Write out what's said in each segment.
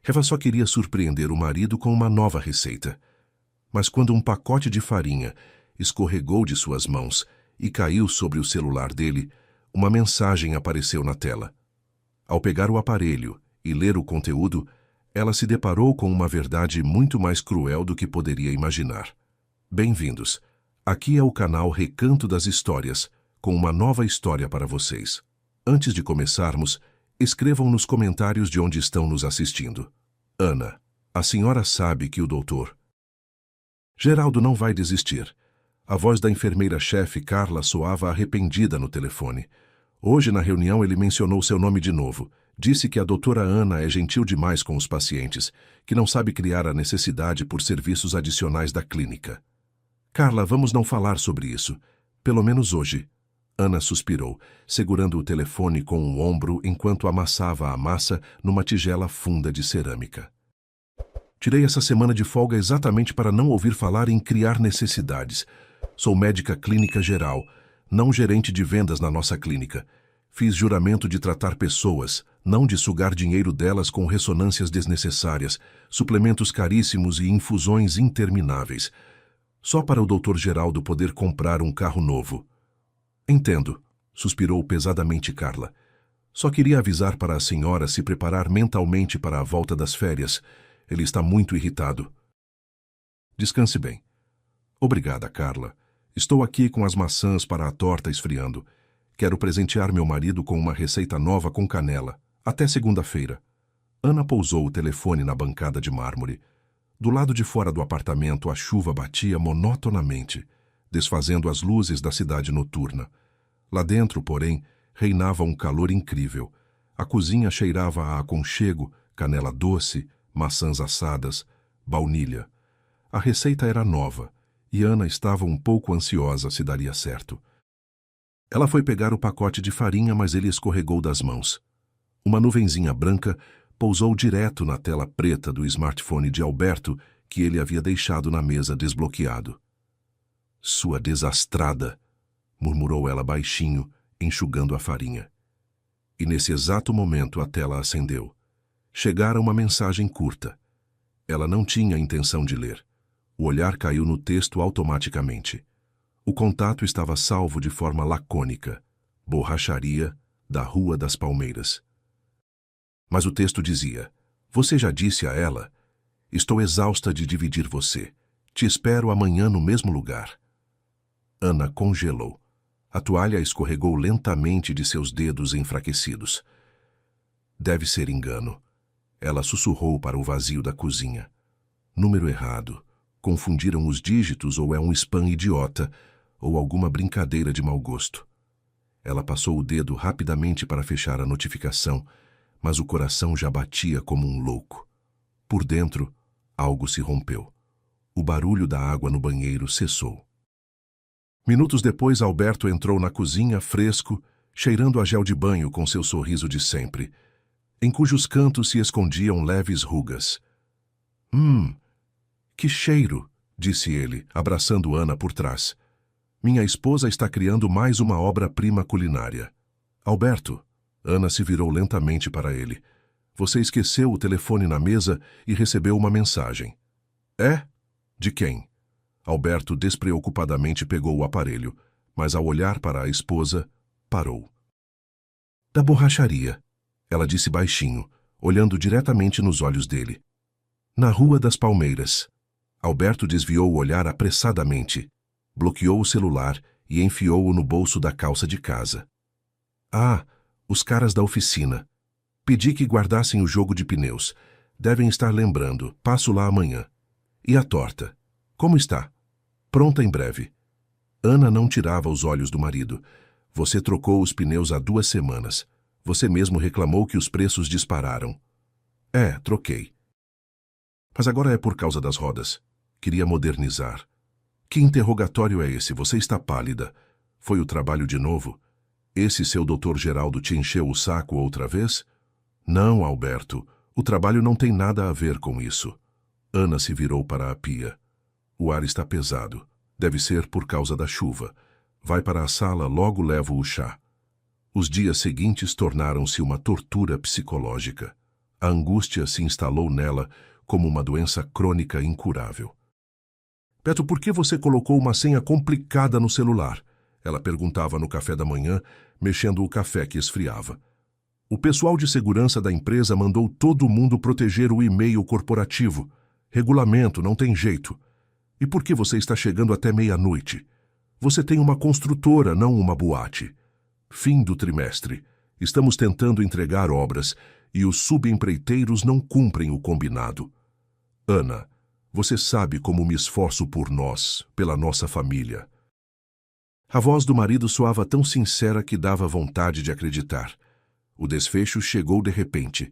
Eva só queria surpreender o marido com uma nova receita. Mas quando um pacote de farinha escorregou de suas mãos e caiu sobre o celular dele, uma mensagem apareceu na tela. Ao pegar o aparelho e ler o conteúdo, ela se deparou com uma verdade muito mais cruel do que poderia imaginar. Bem-vindos. Aqui é o canal Recanto das Histórias, com uma nova história para vocês. Antes de começarmos, escrevam nos comentários de onde estão nos assistindo. Ana, a senhora sabe que o doutor Geraldo não vai desistir. A voz da enfermeira-chefe Carla soava arrependida no telefone. Hoje, na reunião, ele mencionou seu nome de novo. Disse que a doutora Ana é gentil demais com os pacientes, que não sabe criar a necessidade por serviços adicionais da clínica. Carla, vamos não falar sobre isso. Pelo menos hoje. Ana suspirou, segurando o telefone com um ombro enquanto amassava a massa numa tigela funda de cerâmica. Tirei essa semana de folga exatamente para não ouvir falar em criar necessidades. Sou médica clínica geral, não gerente de vendas na nossa clínica. Fiz juramento de tratar pessoas, não de sugar dinheiro delas com ressonâncias desnecessárias, suplementos caríssimos e infusões intermináveis. Só para o Dr. Geraldo poder comprar um carro novo. Entendo, suspirou pesadamente Carla. Só queria avisar para a senhora se preparar mentalmente para a volta das férias. Ele está muito irritado. Descanse bem. Obrigada, Carla. Estou aqui com as maçãs para a torta esfriando. Quero presentear meu marido com uma receita nova com canela. Até segunda-feira. Ana pousou o telefone na bancada de mármore. Do lado de fora do apartamento, a chuva batia monotonamente, desfazendo as luzes da cidade noturna. Lá dentro, porém, reinava um calor incrível. A cozinha cheirava a aconchego, canela doce, maçãs assadas, baunilha. A receita era nova, e Ana estava um pouco ansiosa se daria certo. Ela foi pegar o pacote de farinha, mas ele escorregou das mãos. Uma nuvenzinha branca pousou direto na tela preta do smartphone de Alberto, que ele havia deixado na mesa desbloqueado. Sua desastrada, murmurou ela baixinho, enxugando a farinha. E nesse exato momento a tela acendeu. Chegara uma mensagem curta. Ela não tinha intenção de ler. O olhar caiu no texto automaticamente. O contato estava salvo de forma lacônica. Borracharia, da Rua das Palmeiras. Mas o texto dizia: Você já disse a ela? Estou exausta de dividir você. Te espero amanhã no mesmo lugar. Ana congelou. A toalha escorregou lentamente de seus dedos enfraquecidos. Deve ser engano. Ela sussurrou para o vazio da cozinha. Número errado. Confundiram os dígitos ou é um spam idiota, ou alguma brincadeira de mau gosto. Ela passou o dedo rapidamente para fechar a notificação, mas o coração já batia como um louco. Por dentro, algo se rompeu. O barulho da água no banheiro cessou. Minutos depois, Alberto entrou na cozinha, fresco, cheirando a gel de banho com seu sorriso de sempre, em cujos cantos se escondiam leves rugas. Que cheiro, disse ele, abraçando Ana por trás. Minha esposa está criando mais uma obra-prima culinária. Alberto, Ana se virou lentamente para ele. Você esqueceu o telefone na mesa e recebeu uma mensagem. É? De quem? Alberto despreocupadamente pegou o aparelho, mas ao olhar para a esposa, parou. Da borracharia. Ela disse baixinho, olhando diretamente nos olhos dele. Na Rua das Palmeiras. Alberto desviou o olhar apressadamente, bloqueou o celular e enfiou-o no bolso da calça de casa. Ah, os caras da oficina. Pedi que guardassem o jogo de pneus. Devem estar lembrando. Passo lá amanhã. E a torta? Como está? Pronta em breve. Ana não tirava os olhos do marido. Você trocou os pneus há 2 semanas. Você mesmo reclamou que os preços dispararam. É, troquei. Mas agora é por causa das rodas. Queria modernizar. Que interrogatório é esse? Você está pálida. Foi o trabalho de novo? Esse seu Dr. Geraldo te encheu o saco outra vez? Não, Alberto. O trabalho não tem nada a ver com isso. Ana se virou para a pia. O ar está pesado. Deve ser por causa da chuva. Vai para a sala, logo levo o chá. Os dias seguintes tornaram-se uma tortura psicológica. A angústia se instalou nela como uma doença crônica incurável. Beto, por que você colocou uma senha complicada no celular? Ela perguntava no café da manhã, mexendo o café que esfriava. O pessoal de segurança da empresa mandou todo mundo proteger o e-mail corporativo. Regulamento, não tem jeito. E por que você está chegando até meia-noite? Você tem uma construtora, não uma boate. Fim do trimestre. Estamos tentando entregar obras e os subempreiteiros não cumprem o combinado. Ana, você sabe como me esforço por nós, pela nossa família. A voz do marido soava tão sincera que dava vontade de acreditar. O desfecho chegou de repente.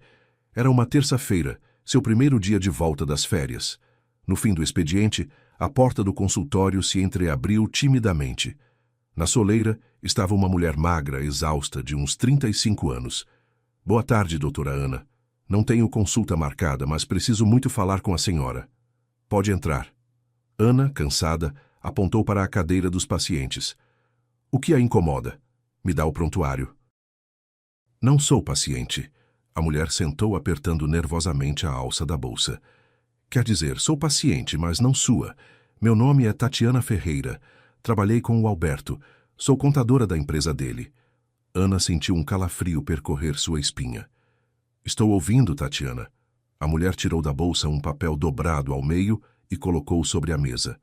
Era uma terça-feira, seu primeiro dia de volta das férias. No fim do expediente, a porta do consultório se entreabriu timidamente. Na soleira estava uma mulher magra, exausta, de uns 35 anos. Boa tarde, doutora Ana. Não tenho consulta marcada, mas preciso muito falar com a senhora. Pode entrar. Ana, cansada, apontou para a cadeira dos pacientes. O que a incomoda? Me dá o prontuário. Não sou paciente. A mulher sentou apertando nervosamente a alça da bolsa. Quer dizer, sou paciente, mas não sua. Meu nome é Tatiana Ferreira. Trabalhei com o Alberto. Sou contadora da empresa dele. Ana sentiu um calafrio percorrer sua espinha. Estou ouvindo, Tatiana. A mulher tirou da bolsa um papel dobrado ao meio e colocou sobre a mesa.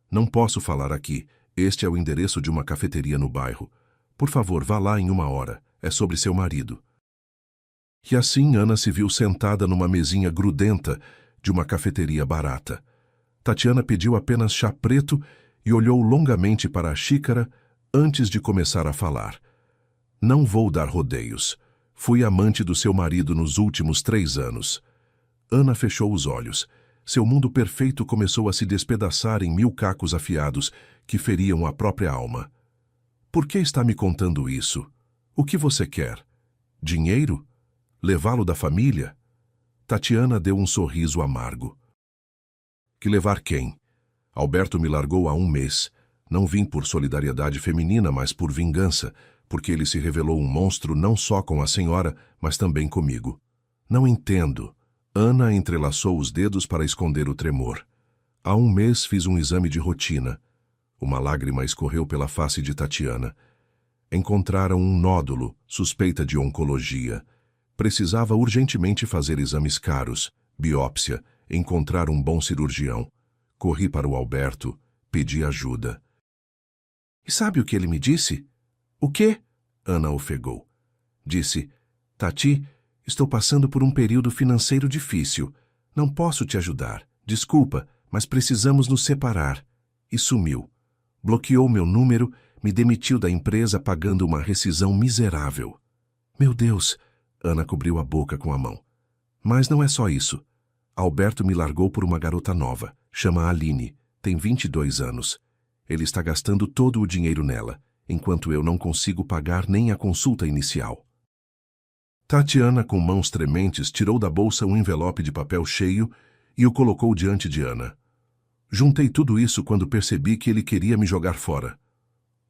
Não posso falar aqui. Este é o endereço de uma cafeteria no bairro. Por favor, vá lá em 1 hora. É sobre seu marido. E assim Ana se viu sentada numa mesinha grudenta de uma cafeteria barata. Tatiana pediu apenas chá preto e olhou longamente para a xícara antes de começar a falar. Não vou dar rodeios. Fui amante do seu marido nos últimos 3 anos. Ana fechou os olhos. Seu mundo perfeito começou a se despedaçar em 1000 cacos afiados que feriam a própria alma. Por que está me contando isso? O que você quer? Dinheiro? Levá-lo da família? Tatiana deu um sorriso amargo. Que levar quem? Alberto me largou há 1 mês. Não vim por solidariedade feminina, mas por vingança, porque ele se revelou um monstro não só com a senhora, mas também comigo. Não entendo. Ana entrelaçou os dedos para esconder o tremor. Há 1 mês fiz um exame de rotina. Uma lágrima escorreu pela face de Tatiana. Encontraram um nódulo, suspeita de oncologia. Precisava urgentemente fazer exames caros, biópsia, encontrar um bom cirurgião. Corri para o Alberto, pedi ajuda. E sabe o que ele me disse? O quê? Ana ofegou. Disse, Tati, estou passando por um período financeiro difícil. Não posso te ajudar. Desculpa, mas precisamos nos separar. E sumiu. Bloqueou meu número, me demitiu da empresa pagando uma rescisão miserável. Meu Deus! Ana cobriu a boca com a mão. Mas não é só isso. Alberto me largou por uma garota nova. Chama Aline. Tem 22 anos. Ele está gastando todo o dinheiro nela, enquanto eu não consigo pagar nem a consulta inicial. Tatiana, com mãos trementes, tirou da bolsa um envelope de papel cheio e o colocou diante de Ana. Juntei tudo isso quando percebi que ele queria me jogar fora.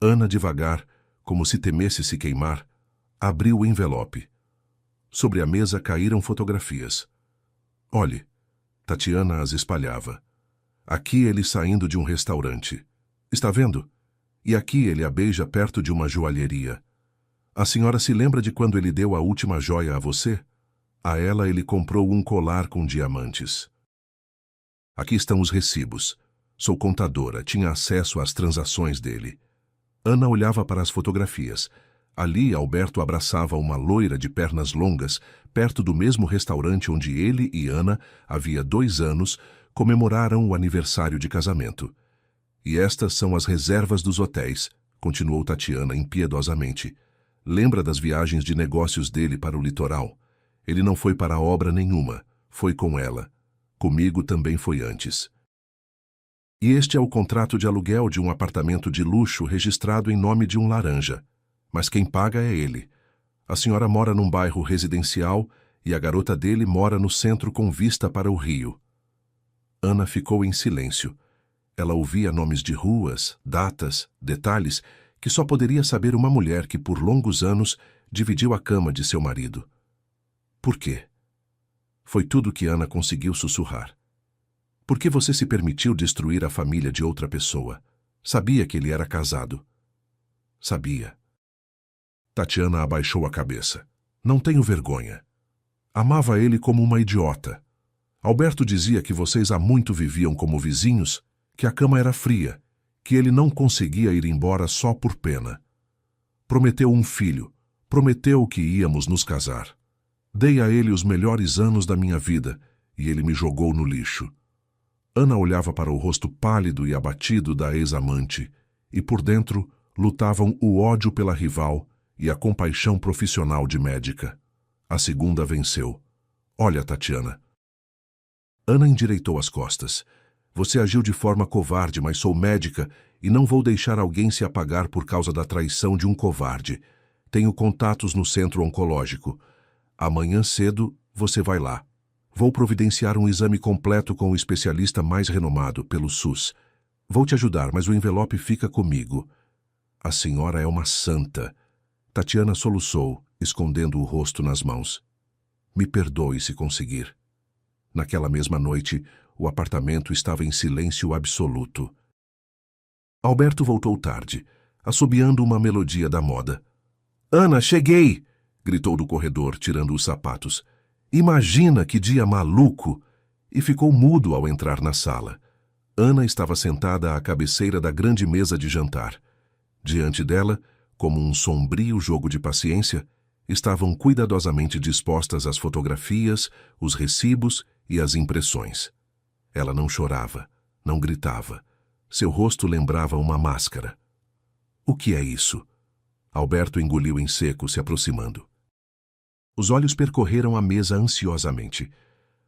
Ana, devagar, como se temesse se queimar, abriu o envelope. Sobre a mesa caíram fotografias. Olhe, Tatiana as espalhava. Aqui ele saindo de um restaurante. Está vendo? E aqui ele a beija perto de uma joalheria. A senhora se lembra de quando ele deu a última joia a você? A ela ele comprou um colar com diamantes. Aqui estão os recibos. Sou contadora, tinha acesso às transações dele. Ana olhava para as fotografias. Ali, Alberto abraçava uma loira de pernas longas, perto do mesmo restaurante onde ele e Ana, havia 2 anos, comemoraram o aniversário de casamento. E estas são as reservas dos hotéis, continuou Tatiana impiedosamente. Lembra das viagens de negócios dele para o litoral? Ele não foi para obra nenhuma, foi com ela. Comigo também foi antes. E este é o contrato de aluguel de um apartamento de luxo registrado em nome de um laranja. Mas quem paga é ele. A senhora mora num bairro residencial e a garota dele mora no centro com vista para o rio. Ana ficou em silêncio. Ela ouvia nomes de ruas, datas, detalhes que só poderia saber uma mulher que por longos anos dividiu a cama de seu marido. Por quê? Foi tudo que Ana conseguiu sussurrar. Por que você se permitiu destruir a família de outra pessoa? Sabia que ele era casado. Sabia. Tatiana abaixou a cabeça. Não tenho vergonha. Amava ele como uma idiota. Alberto dizia que vocês há muito viviam como vizinhos, que a cama era fria, que ele não conseguia ir embora só por pena. Prometeu um filho, prometeu que íamos nos casar. Dei a ele os melhores anos da minha vida e ele me jogou no lixo. Ana olhava para o rosto pálido e abatido da ex-amante e por dentro lutavam o ódio pela rival e a compaixão profissional de médica. A segunda venceu. Olha, Tatiana. Ana endireitou as costas. Você agiu de forma covarde, mas sou médica e não vou deixar alguém se apagar por causa da traição de um covarde. Tenho contatos no centro oncológico. Amanhã cedo você vai lá. Vou providenciar um exame completo com o especialista mais renomado pelo SUS. Vou te ajudar, mas o envelope fica comigo. A senhora é uma santa. Tatiana soluçou, escondendo o rosto nas mãos. Me perdoe se conseguir. Naquela mesma noite, o apartamento estava em silêncio absoluto. Alberto voltou tarde, assobiando uma melodia da moda. Ana, cheguei! Gritou do corredor, tirando os sapatos. Imagina que dia maluco! E ficou mudo ao entrar na sala. Ana estava sentada à cabeceira da grande mesa de jantar. Diante dela, como um sombrio jogo de paciência, estavam cuidadosamente dispostas as fotografias, os recibos e as impressões. Ela não chorava, não gritava. Seu rosto lembrava uma máscara. O que é isso? Alberto engoliu em seco, se aproximando. Os olhos percorreram a mesa ansiosamente.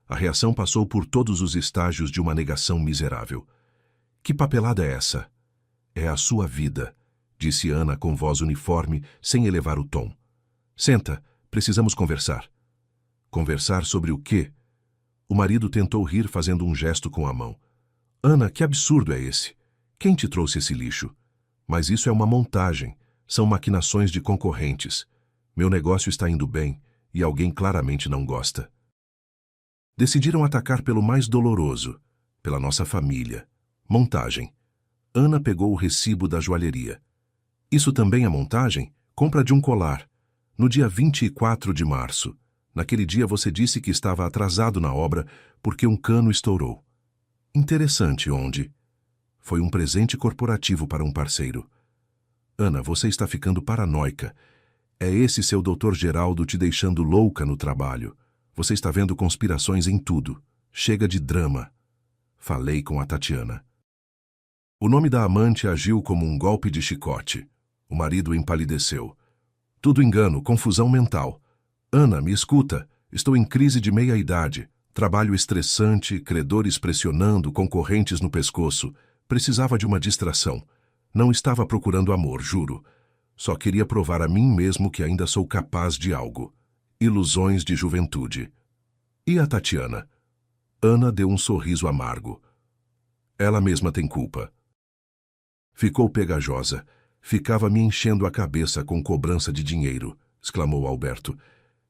A reação passou por todos os estágios de uma negação miserável. Que papelada é essa? É a sua vida, disse Ana com voz uniforme, sem elevar o tom. Senta, precisamos conversar. Conversar sobre o quê? O marido tentou rir fazendo um gesto com a mão. Ana, que absurdo é esse? Quem te trouxe esse lixo? Mas isso é uma montagem. São maquinações de concorrentes. Meu negócio está indo bem e alguém claramente não gosta. Decidiram atacar pelo mais doloroso, pela nossa família. Montagem. Ana pegou o recibo da joalheria. Isso também é montagem? Compra de um colar. No dia 24 de março. Naquele dia você disse que estava atrasado na obra porque um cano estourou. Interessante onde? Foi um presente corporativo para um parceiro. Ana, você está ficando paranoica. É esse seu Dr. Geraldo te deixando louca no trabalho. Você está vendo conspirações em tudo. Chega de drama. Falei com a Tatiana. O nome da amante agiu como um golpe de chicote. O marido empalideceu. Tudo engano, confusão mental. Ana, me escuta. Estou em crise de meia-idade. Trabalho estressante, credores pressionando, concorrentes no pescoço. Precisava de uma distração. Não estava procurando amor, juro. Só queria provar a mim mesmo que ainda sou capaz de algo. Ilusões de juventude. E a Tatiana? Ana deu um sorriso amargo. Ela mesma tem culpa. Ficou pegajosa. Ficava me enchendo a cabeça com cobrança de dinheiro, exclamou Alberto.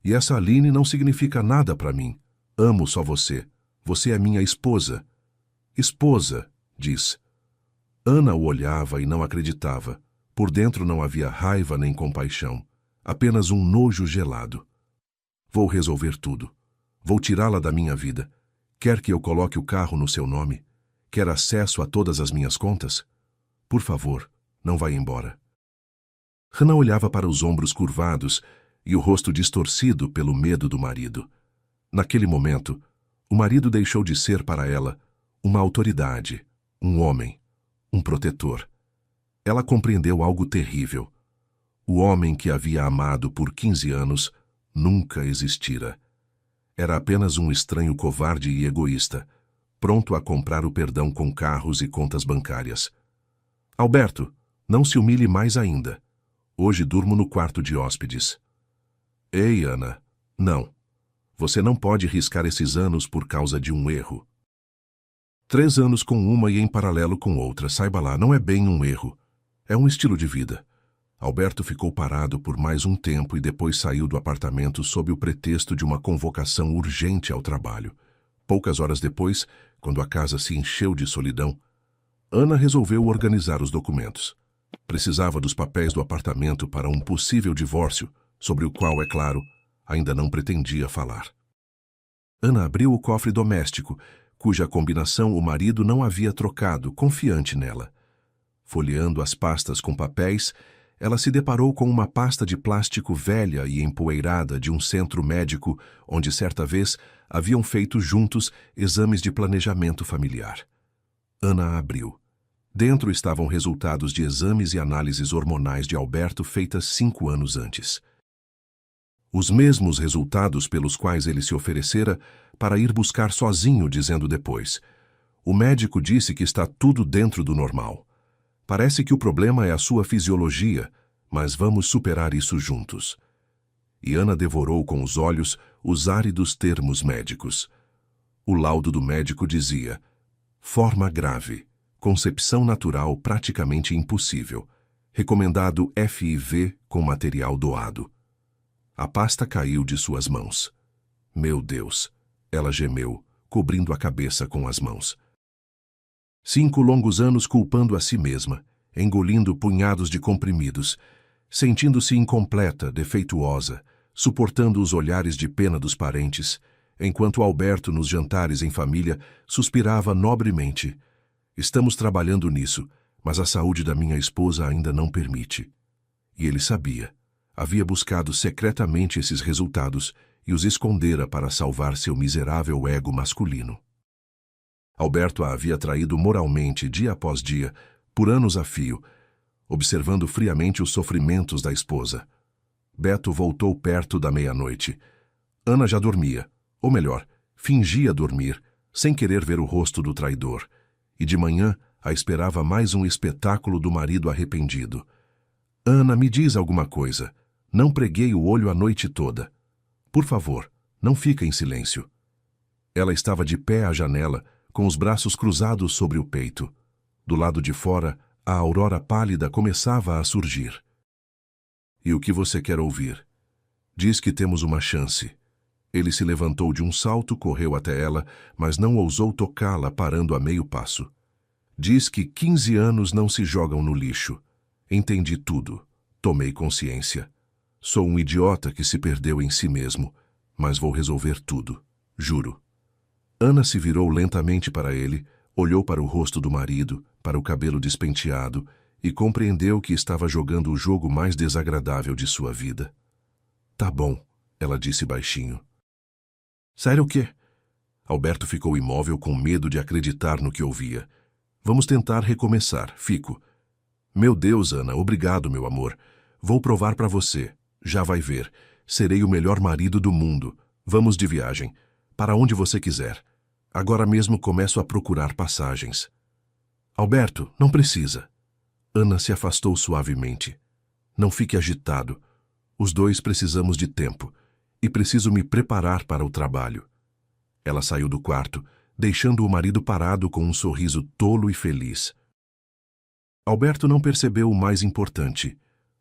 E essa Aline não significa nada para mim. Amo só você. Você é minha esposa. Esposa, diz. Ana o olhava e não acreditava. Por dentro não havia raiva nem compaixão. Apenas um nojo gelado. Vou resolver tudo. Vou tirá-la da minha vida. Quer que eu coloque o carro no seu nome? Quer acesso a todas as minhas contas? Por favor, não vá embora. Hannah olhava para os ombros curvados e o rosto distorcido pelo medo do marido. Naquele momento, o marido deixou de ser para ela uma autoridade, um homem, um protetor. Ela compreendeu algo terrível. O homem que havia amado por 15 anos nunca existira. Era apenas um estranho covarde e egoísta, pronto a comprar o perdão com carros e contas bancárias. Alberto, não se humilhe mais ainda. Hoje durmo no quarto de hóspedes. Ei, Ana, não. Você não pode riscar esses anos por causa de um erro. 3 anos com uma e em paralelo com outra, saiba lá, não é bem um erro. É um estilo de vida. Alberto ficou parado por mais um tempo e depois saiu do apartamento sob o pretexto de uma convocação urgente ao trabalho. Poucas horas depois, quando a casa se encheu de solidão, Ana resolveu organizar os documentos. Precisava dos papéis do apartamento para um possível divórcio, sobre o qual, é claro, ainda não pretendia falar. Ana abriu o cofre doméstico, cuja combinação o marido não havia trocado, confiante nela. Folheando as pastas com papéis, ela se deparou com uma pasta de plástico velha e empoeirada de um centro médico onde certa vez haviam feito juntos exames de planejamento familiar. Ana a abriu. Dentro estavam resultados de exames e análises hormonais de Alberto feitas 5 anos antes. Os mesmos resultados pelos quais ele se oferecera para ir buscar sozinho, dizendo depois: "O médico disse que está tudo dentro do normal. Parece que o problema é a sua fisiologia, mas vamos superar isso juntos." E Ana devorou com os olhos os áridos termos médicos. O laudo do médico dizia: "Forma grave, concepção natural praticamente impossível, recomendado FIV com material doado." A pasta caiu de suas mãos. "Meu Deus!" ela gemeu, cobrindo a cabeça com as mãos. 5 longos anos culpando a si mesma, engolindo punhados de comprimidos, sentindo-se incompleta, defeituosa, suportando os olhares de pena dos parentes, enquanto Alberto, nos jantares em família, suspirava nobremente: "Estamos trabalhando nisso, mas a saúde da minha esposa ainda não permite." E ele sabia. Havia buscado secretamente esses resultados e os escondera para salvar seu miserável ego masculino. Alberto a havia traído moralmente dia após dia, por anos a fio, observando friamente os sofrimentos da esposa. Beto voltou perto da meia-noite. Ana já dormia, ou melhor, fingia dormir, sem querer ver o rosto do traidor, e de manhã a esperava mais um espetáculo do marido arrependido. "Ana, me diz alguma coisa. Não preguei o olho a noite toda. Por favor, não fica em silêncio." Ela estava de pé à janela, com os braços cruzados sobre o peito. Do lado de fora, a aurora pálida começava a surgir. "E o que você quer ouvir?" "Diz que temos uma chance." Ele se levantou de um salto, correu até ela, mas não ousou tocá-la, parando a meio passo. "Diz que 15 anos não se jogam no lixo." Entendi tudo. Tomei consciência. Sou um idiota que se perdeu em si mesmo, mas vou resolver tudo, juro. Ana se virou lentamente para ele, olhou para o rosto do marido, para o cabelo despenteado, e compreendeu que estava jogando o jogo mais desagradável de sua vida. "Tá bom", ela disse baixinho. "Sério o quê?" Alberto ficou imóvel com medo de acreditar no que ouvia. "Vamos tentar recomeçar, fico." "Meu Deus, Ana, obrigado, meu amor. Vou provar para você. Já vai ver. Serei o melhor marido do mundo. Vamos de viagem. Para onde você quiser. Agora mesmo começo a procurar passagens." "Alberto, não precisa." Ana se afastou suavemente. "Não fique agitado. Os dois precisamos de tempo. E preciso me preparar para o trabalho." Ela saiu do quarto, deixando o marido parado com um sorriso tolo e feliz. Alberto não percebeu o mais importante.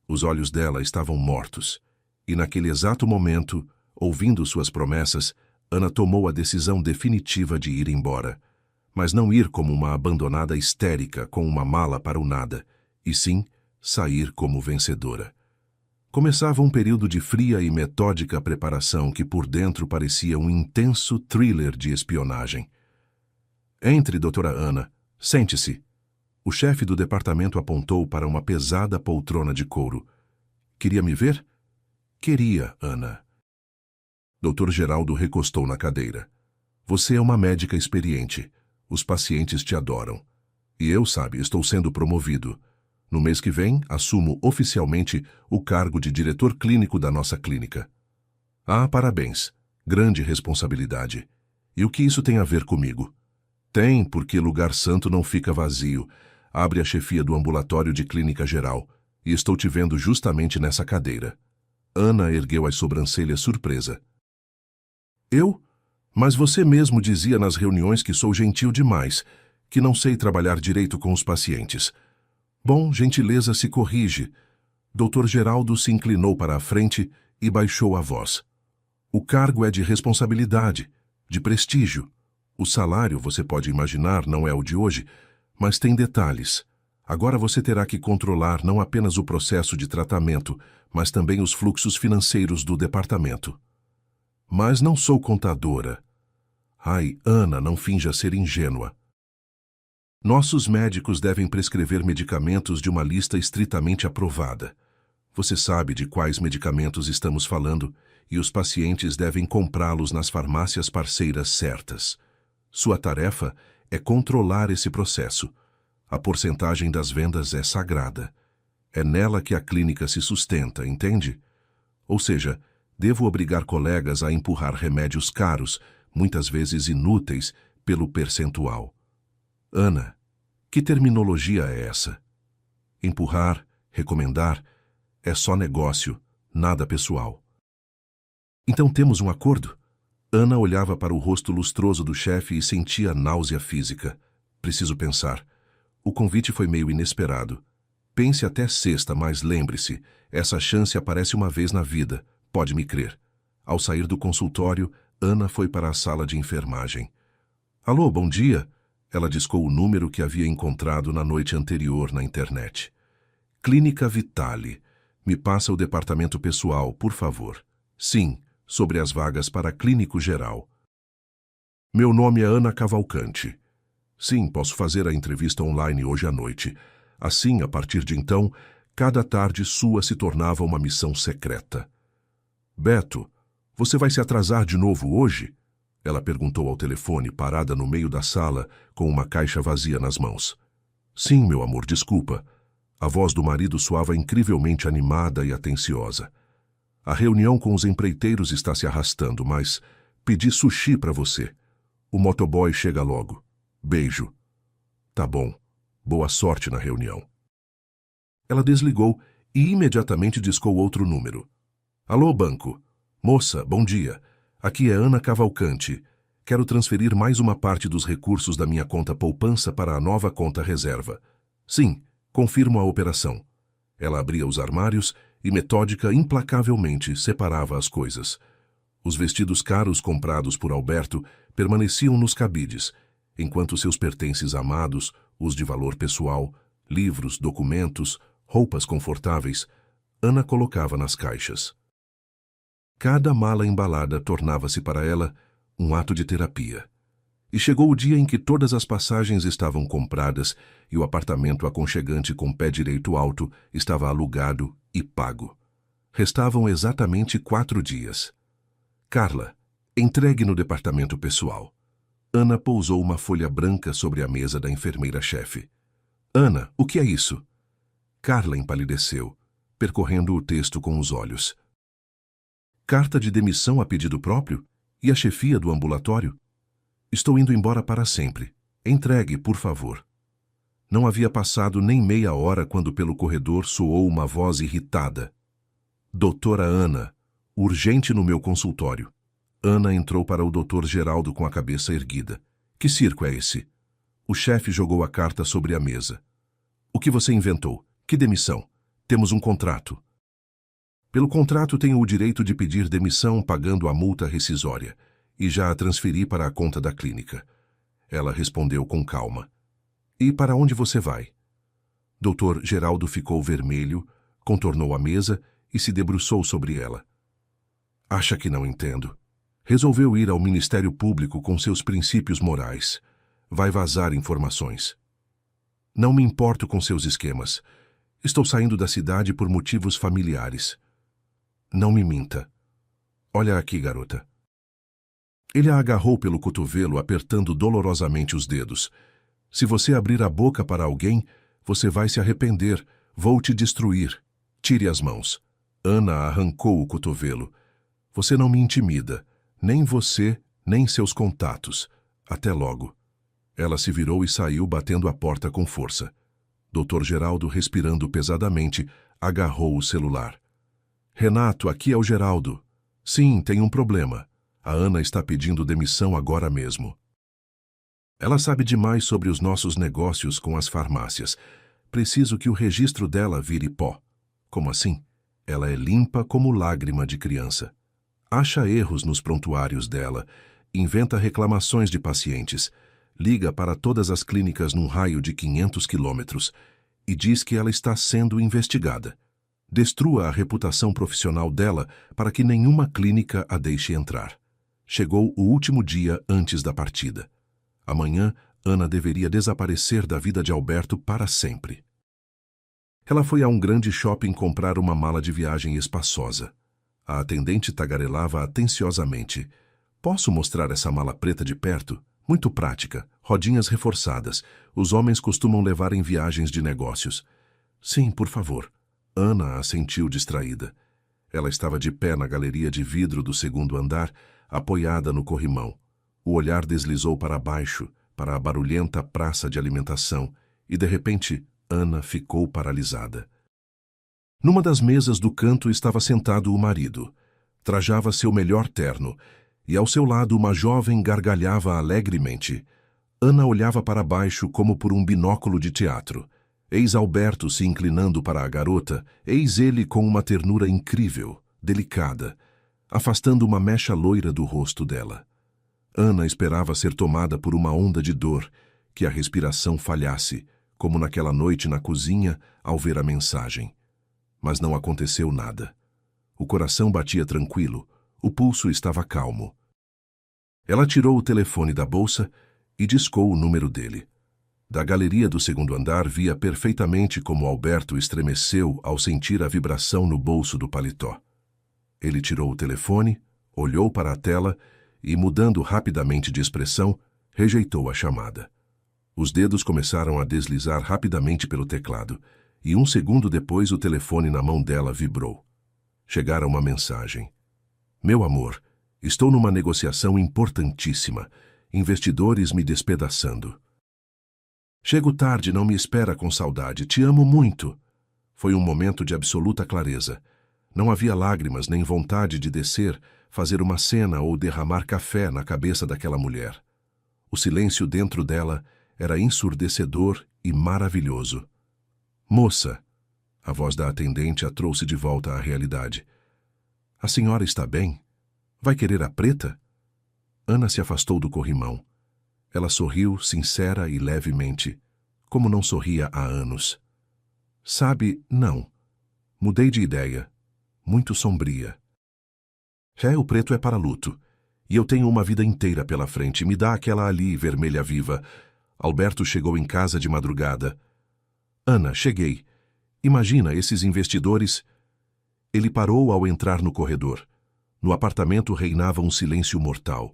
Os olhos dela estavam mortos. E naquele exato momento, ouvindo suas promessas, Ana tomou a decisão definitiva de ir embora. Mas não ir como uma abandonada histérica com uma mala para o nada, e sim sair como vencedora. Começava um período de fria e metódica preparação que por dentro parecia um intenso thriller de espionagem. "Entre, doutora Ana. Sente-se." O chefe do departamento apontou para uma pesada poltrona de couro. "Queria me ver?" "Queria, Ana." Dr. Geraldo recostou na cadeira. "Você é uma médica experiente. Os pacientes te adoram. E eu, sabe, estou sendo promovido. No mês que vem, assumo oficialmente o cargo de diretor clínico da nossa clínica." "Ah, parabéns. Grande responsabilidade. E o que isso tem a ver comigo?" "Tem, porque lugar santo não fica vazio. Abre a chefia do ambulatório de clínica geral. E estou te vendo justamente nessa cadeira." Ana ergueu as sobrancelhas surpresa. "Eu? Mas você mesmo dizia nas reuniões que sou gentil demais, que não sei trabalhar direito com os pacientes." "Bom, gentileza se corrige. Dr. Geraldo se inclinou para a frente e baixou a voz. O cargo é de responsabilidade, de prestígio. O salário, você pode imaginar, não é o de hoje, mas tem detalhes. Agora você terá que controlar não apenas o processo de tratamento, mas também os fluxos financeiros do departamento. Mas não sou contadora. Ai, Ana, não finja ser ingênua. Nossos médicos devem prescrever medicamentos de uma lista estritamente aprovada. Você sabe de quais medicamentos estamos falando e os pacientes devem comprá-los nas farmácias parceiras certas. Sua tarefa é controlar esse processo. A porcentagem das vendas é sagrada. É nela que a clínica se sustenta, entende? Ou seja, devo obrigar colegas a empurrar remédios caros, muitas vezes inúteis, pelo percentual. Ana, que terminologia é essa? Empurrar, recomendar, é só negócio, nada pessoal. Então temos um acordo? Ana olhava para o rosto lustroso do chefe e sentia náusea física. Preciso pensar. O convite foi meio inesperado. Pense até sexta, mas lembre-se, essa chance aparece uma vez na vida, pode me crer. Ao sair do consultório, Ana foi para a sala de enfermagem. Alô, bom dia. Ela discou o número que havia encontrado na noite anterior na internet. Clínica Vitale. Me passa o departamento pessoal, por favor. Sim, sobre as vagas para clínico geral. Meu nome é Ana Cavalcante. Sim, posso fazer a entrevista online hoje à noite. Assim, a partir de então, cada tarde sua se tornava uma missão secreta. Beto, você vai se atrasar de novo hoje? Ela perguntou ao telefone, parada no meio da sala, com uma caixa vazia nas mãos. Sim, meu amor, desculpa. A voz do marido soava incrivelmente animada e atenciosa. A reunião com os empreiteiros está se arrastando, mas pedi sushi para você. O motoboy chega logo. Beijo. Tá bom. Boa sorte na reunião. Ela desligou e imediatamente discou outro número. Alô, banco. Moça, bom dia. Aqui é Ana Cavalcante. Quero transferir mais uma parte dos recursos da minha conta poupança para a nova conta reserva. Sim, confirmo a operação. Ela abria os armários e, metódica, implacavelmente, separava as coisas. Os vestidos caros comprados por Alberto permaneciam nos cabides, enquanto seus pertences amados, os de valor pessoal, livros, documentos, roupas confortáveis, Ana colocava nas caixas. Cada mala embalada tornava-se para ela um ato de terapia. E chegou o dia em que todas as passagens estavam compradas e o apartamento aconchegante com pé direito alto estava alugado e pago. Restavam exatamente 4 dias. Carla, entregue no departamento pessoal. Ana pousou uma folha branca sobre a mesa da enfermeira-chefe. Ana, o que é isso? Carla empalideceu, percorrendo o texto com os olhos. Carta de demissão a pedido próprio? E a chefia do ambulatório? Estou indo embora para sempre. Entregue, por favor. Não havia passado nem meia hora quando pelo corredor soou uma voz irritada. Doutora Ana, urgente no meu consultório. Ana entrou para o Dr. Geraldo com a cabeça erguida. Que circo é esse? O chefe jogou a carta sobre a mesa. O que você inventou? Que demissão? Temos um contrato. Pelo contrato tenho o direito de pedir demissão pagando a multa rescisória, e já a transferi para a conta da clínica. Ela respondeu com calma. E para onde você vai? Dr. Geraldo ficou vermelho, contornou a mesa e se debruçou sobre ela. Acha que não entendo? Resolveu ir ao Ministério Público com seus princípios morais. Vai vazar informações. Não me importo com seus esquemas. Estou saindo da cidade por motivos familiares. Não me minta. Olha aqui, garota. Ele a agarrou pelo cotovelo, apertando dolorosamente os dedos. Se você abrir a boca para alguém, você vai se arrepender. Vou te destruir. Tire as mãos. Ana arrancou o cotovelo. Você não me intimida. Nem você, nem seus contatos. Até logo. Ela se virou e saiu batendo a porta com força. Dr. Geraldo, respirando pesadamente, agarrou o celular. Renato, aqui é o Geraldo. Sim, tem um problema. A Ana está pedindo demissão agora mesmo. Ela sabe demais sobre os nossos negócios com as farmácias. Preciso que o registro dela vire pó. Como assim? Ela é limpa como lágrima de criança. Acha erros nos prontuários dela, inventa reclamações de pacientes, liga para todas as clínicas num raio de 500 quilômetros e diz que ela está sendo investigada. Destrua a reputação profissional dela para que nenhuma clínica a deixe entrar. Chegou o último dia antes da partida. Amanhã, Ana deveria desaparecer da vida de Alberto para sempre. Ela foi a um grande shopping comprar uma mala de viagem espaçosa. A atendente tagarelava atenciosamente. Posso mostrar essa mala preta de perto? Muito prática, rodinhas reforçadas. Os homens costumam levar em viagens de negócios. Sim, por favor. Ana assentiu distraída. Ela estava de pé na galeria de vidro do segundo andar, apoiada no corrimão. O olhar deslizou para baixo, para a barulhenta praça de alimentação, e de repente Ana ficou paralisada. Numa das mesas do canto estava sentado o marido. Trajava seu melhor terno, e ao seu lado uma jovem gargalhava alegremente. Ana olhava para baixo como por um binóculo de teatro. Eis Alberto se inclinando para a garota, eis ele com uma ternura incrível, delicada, afastando uma mecha loira do rosto dela. Ana esperava ser tomada por uma onda de dor, que a respiração falhasse, como naquela noite na cozinha ao ver a mensagem. Mas não aconteceu nada. O coração batia tranquilo, o pulso estava calmo. Ela tirou o telefone da bolsa e discou o número dele. Da galeria do segundo andar via perfeitamente como Alberto estremeceu ao sentir a vibração no bolso do paletó. Ele tirou o telefone, olhou para a tela e, mudando rapidamente de expressão, rejeitou a chamada. Os dedos começaram a deslizar rapidamente pelo teclado, e um segundo depois o telefone na mão dela vibrou. Chegara uma mensagem. Meu amor, estou numa negociação importantíssima. Investidores me despedaçando. Chego tarde, não me espera com saudade. Te amo muito. Foi um momento de absoluta clareza. Não havia lágrimas nem vontade de descer, fazer uma cena ou derramar café na cabeça daquela mulher. O silêncio dentro dela era ensurdecedor e maravilhoso. Moça, a voz da atendente a trouxe de volta à realidade. A senhora está bem? Vai querer a preta? Ana se afastou do corrimão. Ela sorriu, sincera e levemente, como não sorria há anos. Sabe, não. Mudei de ideia. Muito sombria. O preto é para luto. E eu tenho uma vida inteira pela frente. Me dá aquela ali, vermelha viva. Alberto chegou em casa de madrugada. Ana, cheguei. Imagina esses investidores... Ele parou ao entrar no corredor. No apartamento reinava um silêncio mortal.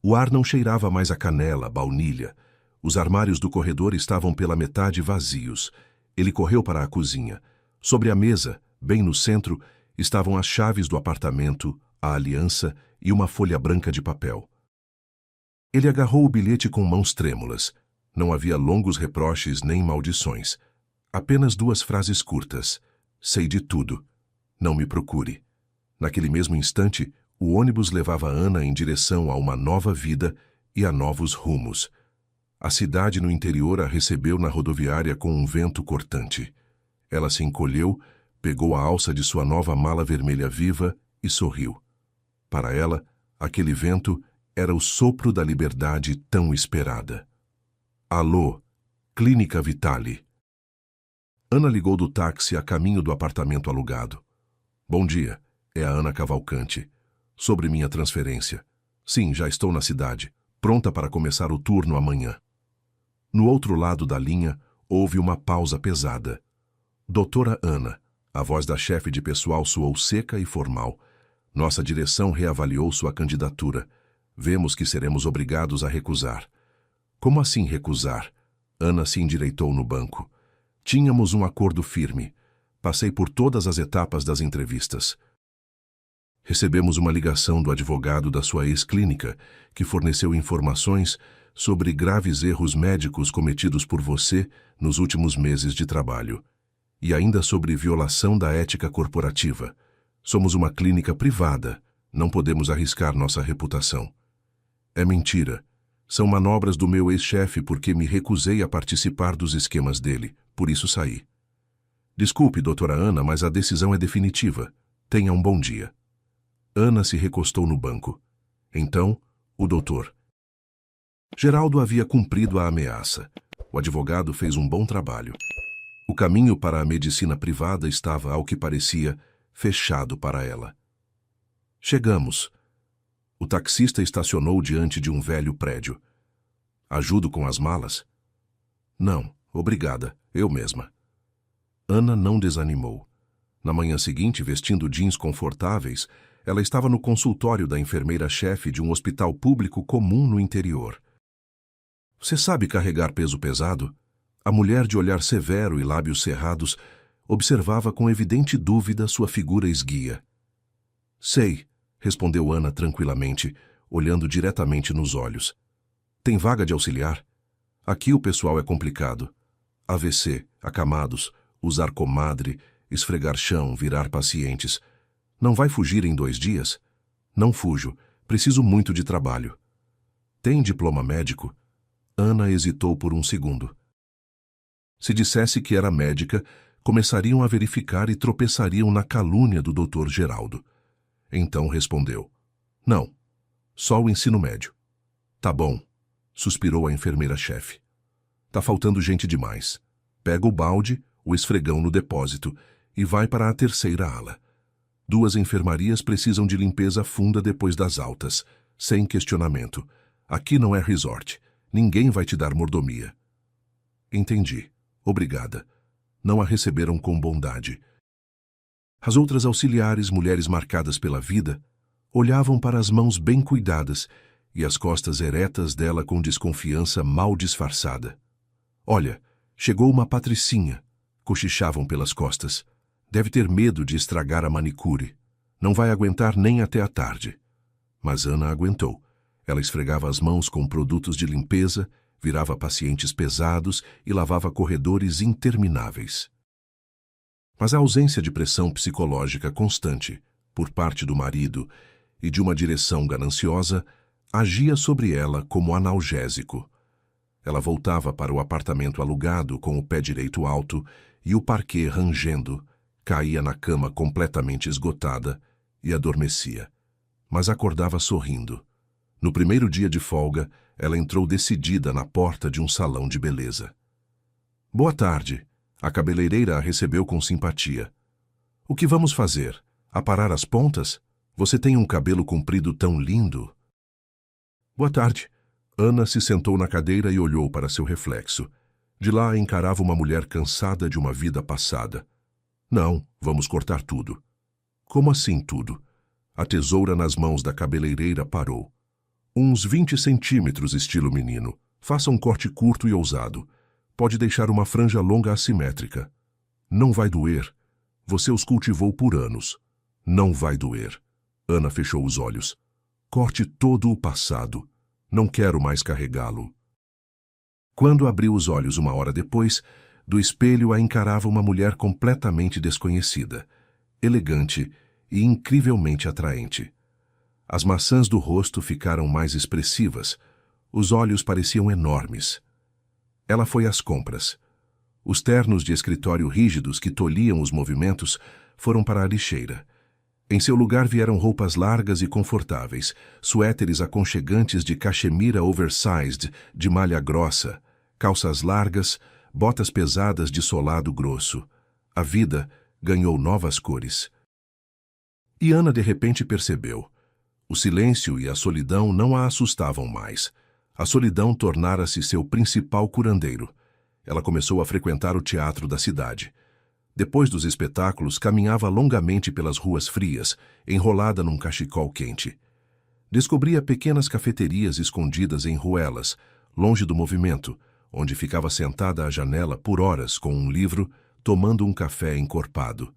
O ar não cheirava mais a canela, baunilha. Os armários do corredor estavam pela metade vazios. Ele correu para a cozinha. Sobre a mesa, bem no centro, estavam as chaves do apartamento, a aliança e uma folha branca de papel. Ele agarrou o bilhete com mãos trêmulas. Não havia longos reproches nem maldições. Apenas 2 frases curtas. Sei de tudo. Não me procure. Naquele mesmo instante, o ônibus levava Ana em direção a uma nova vida e a novos rumos. A cidade no interior a recebeu na rodoviária com um vento cortante. Ela se encolheu, pegou a alça de sua nova mala vermelha viva e sorriu. Para ela, aquele vento era o sopro da liberdade tão esperada. Alô, Clínica Vitale. Ana ligou do táxi a caminho do apartamento alugado. Bom dia, é a Ana Cavalcante. Sobre minha transferência. Sim, já estou na cidade, pronta para começar o turno amanhã. No outro lado da linha, houve uma pausa pesada. Doutora Ana, a voz da chefe de pessoal soou seca e formal. Nossa direção reavaliou sua candidatura. Vemos que seremos obrigados a recusar. Como assim recusar? Ana se endireitou no banco. Tínhamos um acordo firme. Passei por todas as etapas das entrevistas. Recebemos uma ligação do advogado da sua ex-clínica, que forneceu informações sobre graves erros médicos cometidos por você nos últimos meses de trabalho, e ainda sobre violação da ética corporativa. Somos uma clínica privada, não podemos arriscar nossa reputação. É mentira. São manobras do meu ex-chefe porque me recusei a participar dos esquemas dele, por isso saí. Desculpe, doutora Ana, mas a decisão é definitiva. Tenha um bom dia. Ana se recostou no banco. Então, o doutor. Geraldo havia cumprido a ameaça. O advogado fez um bom trabalho. O caminho para a medicina privada estava, ao que parecia, fechado para ela. Chegamos. O taxista estacionou diante de um velho prédio. Ajudo com as malas? Não, obrigada, eu mesma. Ana não desanimou. Na manhã seguinte, vestindo jeans confortáveis, ela estava no consultório da enfermeira-chefe de um hospital público comum no interior. Você sabe carregar peso pesado? A mulher de olhar severo e lábios cerrados observava com evidente dúvida sua figura esguia. Sei, respondeu Ana tranquilamente, olhando diretamente nos olhos. Tem vaga de auxiliar? Aqui o pessoal é complicado. AVC, acamados, usar comadre, esfregar chão, virar pacientes. Não vai fugir em 2 dias? Não fujo, preciso muito de trabalho. Tem diploma médico? Ana hesitou por um segundo. Se dissesse que era médica, começariam a verificar e tropeçariam na calúnia do Dr. Geraldo. Então respondeu. Não, só o ensino médio. Tá bom, suspirou a enfermeira-chefe. Tá faltando gente demais. Pega o balde, o esfregão no depósito e vai para a 3ª ala. 2 enfermarias precisam de limpeza funda depois das altas, sem questionamento. Aqui não é resort. Ninguém vai te dar mordomia. Entendi. Obrigada. Não a receberam com bondade. As outras auxiliares, mulheres marcadas pela vida, olhavam para as mãos bem cuidadas e as costas eretas dela com desconfiança mal disfarçada. Olha, chegou uma patricinha, cochichavam pelas costas. Deve ter medo de estragar a manicure. Não vai aguentar nem até a tarde. Mas Ana aguentou. Ela esfregava as mãos com produtos de limpeza, virava pacientes pesados e lavava corredores intermináveis. Mas a ausência de pressão psicológica constante, por parte do marido, e de uma direção gananciosa, agia sobre ela como analgésico. Ela voltava para o apartamento alugado com o pé direito alto e o parquet rangendo, caía na cama completamente esgotada e adormecia, mas acordava sorrindo. No primeiro dia de folga, ela entrou decidida na porta de um salão de beleza. Boa tarde. A cabeleireira a recebeu com simpatia. O que vamos fazer? Aparar as pontas? Você tem um cabelo comprido tão lindo. Boa tarde. Ana se sentou na cadeira e olhou para seu reflexo. De lá encarava uma mulher cansada de uma vida passada. Não, vamos cortar tudo. Como assim tudo? A tesoura nas mãos da cabeleireira parou. Uns 20 centímetros estilo menino. Faça um corte curto e ousado. Pode deixar uma franja longa assimétrica. Não vai doer. Você os cultivou por anos. Não vai doer. Ana fechou os olhos. Corte todo o passado. Não quero mais carregá-lo. Quando abriu os olhos 1 hora depois, do espelho a encarava uma mulher completamente desconhecida, elegante e incrivelmente atraente. As maçãs do rosto ficaram mais expressivas, os olhos pareciam enormes. Ela foi às compras. Os ternos de escritório rígidos que tolhiam os movimentos foram para a lixeira. Em seu lugar vieram roupas largas e confortáveis, suéteres aconchegantes de cachemira oversized de malha grossa, calças largas, botas pesadas de solado grosso. A vida ganhou novas cores. E Ana de repente percebeu. O silêncio e a solidão não a assustavam mais. A solidão tornara-se seu principal curandeiro. Ela começou a frequentar o teatro da cidade. Depois dos espetáculos, caminhava longamente pelas ruas frias, enrolada num cachecol quente. Descobria pequenas cafeterias escondidas em ruelas, longe do movimento, onde ficava sentada à janela por horas com um livro, tomando um café encorpado.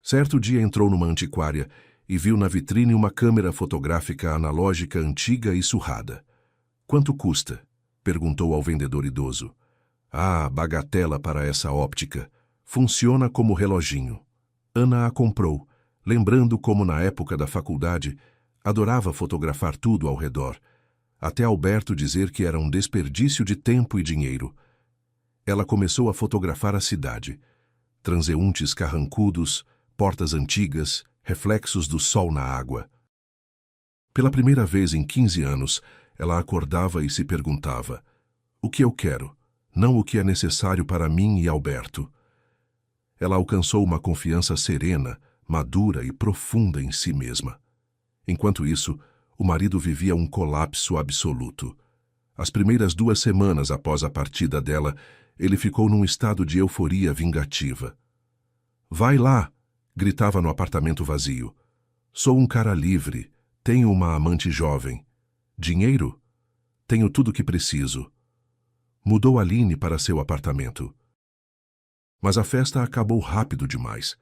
Certo dia entrou numa antiquária e viu na vitrine uma câmera fotográfica analógica antiga e surrada. Quanto custa? Perguntou ao vendedor idoso. Ah, bagatela para essa óptica. Funciona como reloginho. Ana a comprou, lembrando como na época da faculdade adorava fotografar tudo ao redor, até Alberto dizer que era um desperdício de tempo e dinheiro. Ela começou a fotografar a cidade. transeuntes carrancudos, portas antigas, reflexos do sol na água. Pela primeira vez em 15 anos, ela acordava e se perguntava: o que eu quero, não o que é necessário para mim e Alberto. Ela alcançou uma confiança serena, madura e profunda em si mesma. Enquanto isso, o marido vivia um colapso absoluto. As primeiras 2 semanas após a partida dela, ele ficou num estado de euforia vingativa. "Vai lá!" gritava no apartamento vazio. "Sou um cara livre, tenho uma amante jovem. Dinheiro? Tenho tudo o que preciso." Mudou Aline para seu apartamento. Mas a festa acabou rápido demais.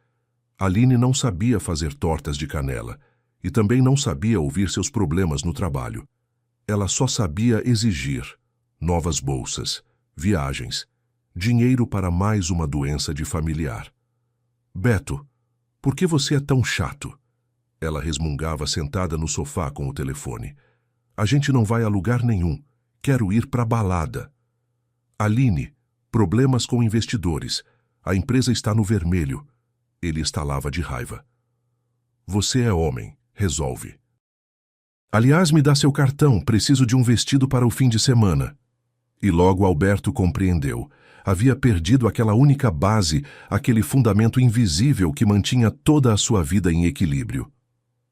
Aline não sabia fazer tortas de canela e também não sabia ouvir seus problemas no trabalho. Ela só sabia exigir novas bolsas, viagens, dinheiro para mais uma doença de familiar. "Beto, por que você é tão chato?" Ela resmungava sentada no sofá com o telefone. "A gente não vai a lugar nenhum. Quero ir para a balada." "Aline, problemas com investidores. A empresa está no vermelho." Ele estalava de raiva. "Você é homem. Resolve." "Aliás, me dá seu cartão. Preciso de um vestido para o fim de semana." E logo Alberto compreendeu. Havia perdido aquela única base, aquele fundamento invisível que mantinha toda a sua vida em equilíbrio.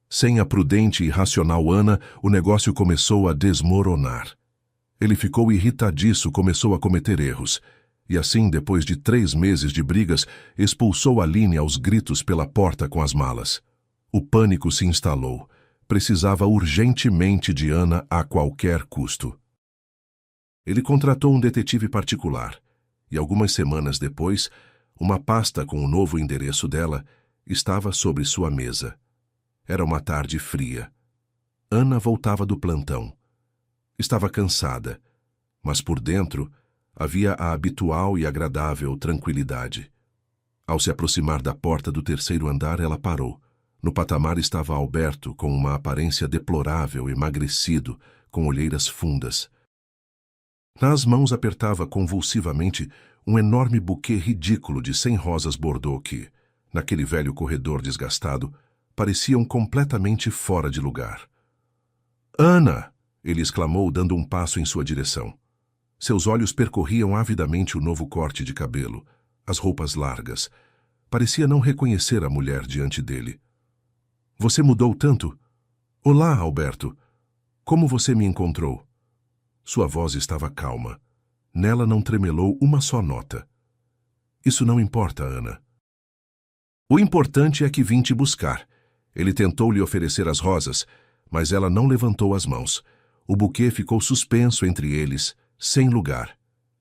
Sem a prudente e racional Ana, o negócio começou a desmoronar. Ele ficou irritadiço, começou a cometer erros. E assim, depois de 3 meses de brigas, expulsou Aline aos gritos pela porta com as malas. O pânico se instalou. Precisava urgentemente de Ana a qualquer custo. Ele contratou um detetive particular. E algumas semanas depois, uma pasta com o novo endereço dela estava sobre sua mesa. Era uma tarde fria. Ana voltava do plantão. Estava cansada, mas por dentro havia a habitual e agradável tranquilidade. Ao se aproximar da porta do 3º andar, ela parou. No patamar estava Alberto, com uma aparência deplorável, emagrecido, com olheiras fundas. Nas mãos apertava convulsivamente um enorme buquê ridículo de 100 rosas Bordeaux que, naquele velho corredor desgastado, pareciam completamente fora de lugar. "Ana!" ele exclamou, dando um passo em sua direção. Seus olhos percorriam avidamente o novo corte de cabelo, as roupas largas. Parecia não reconhecer a mulher diante dele. "Você mudou tanto?" "Olá, Alberto. Como você me encontrou?" Sua voz estava calma. Nela não tremelou uma só nota. "Isso não importa, Ana. O importante é que vim te buscar." Ele tentou lhe oferecer as rosas, mas ela não levantou as mãos. O buquê ficou suspenso entre eles, sem lugar.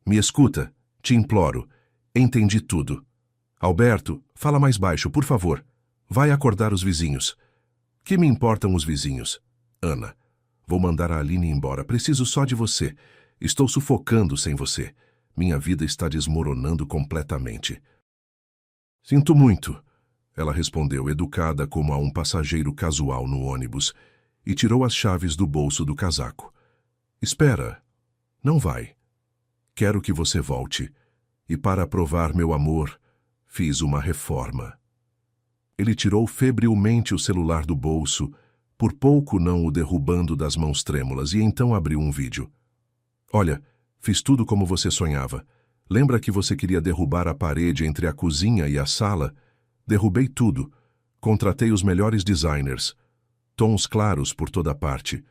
"Me escuta, te imploro. Entendi tudo. Alberto, fala mais baixo, por favor. Vai acordar os vizinhos." "Que me importam os vizinhos? Ana, vou mandar a Aline embora. Preciso só de você. Estou sufocando sem você. Minha vida está desmoronando completamente." "Sinto muito." Ela respondeu, educada como a um passageiro casual no ônibus, e tirou as chaves do bolso do casaco. "Espera. Não vai. Quero que você volte. E para provar meu amor, fiz uma reforma." Ele tirou febrilmente o celular do bolso, por pouco não o derrubando das mãos trêmulas, e então abriu um vídeo. "Olha, fiz tudo como você sonhava. Lembra que você queria derrubar a parede entre a cozinha e a sala? Derrubei tudo. Contratei os melhores designers. Tons claros por toda parte.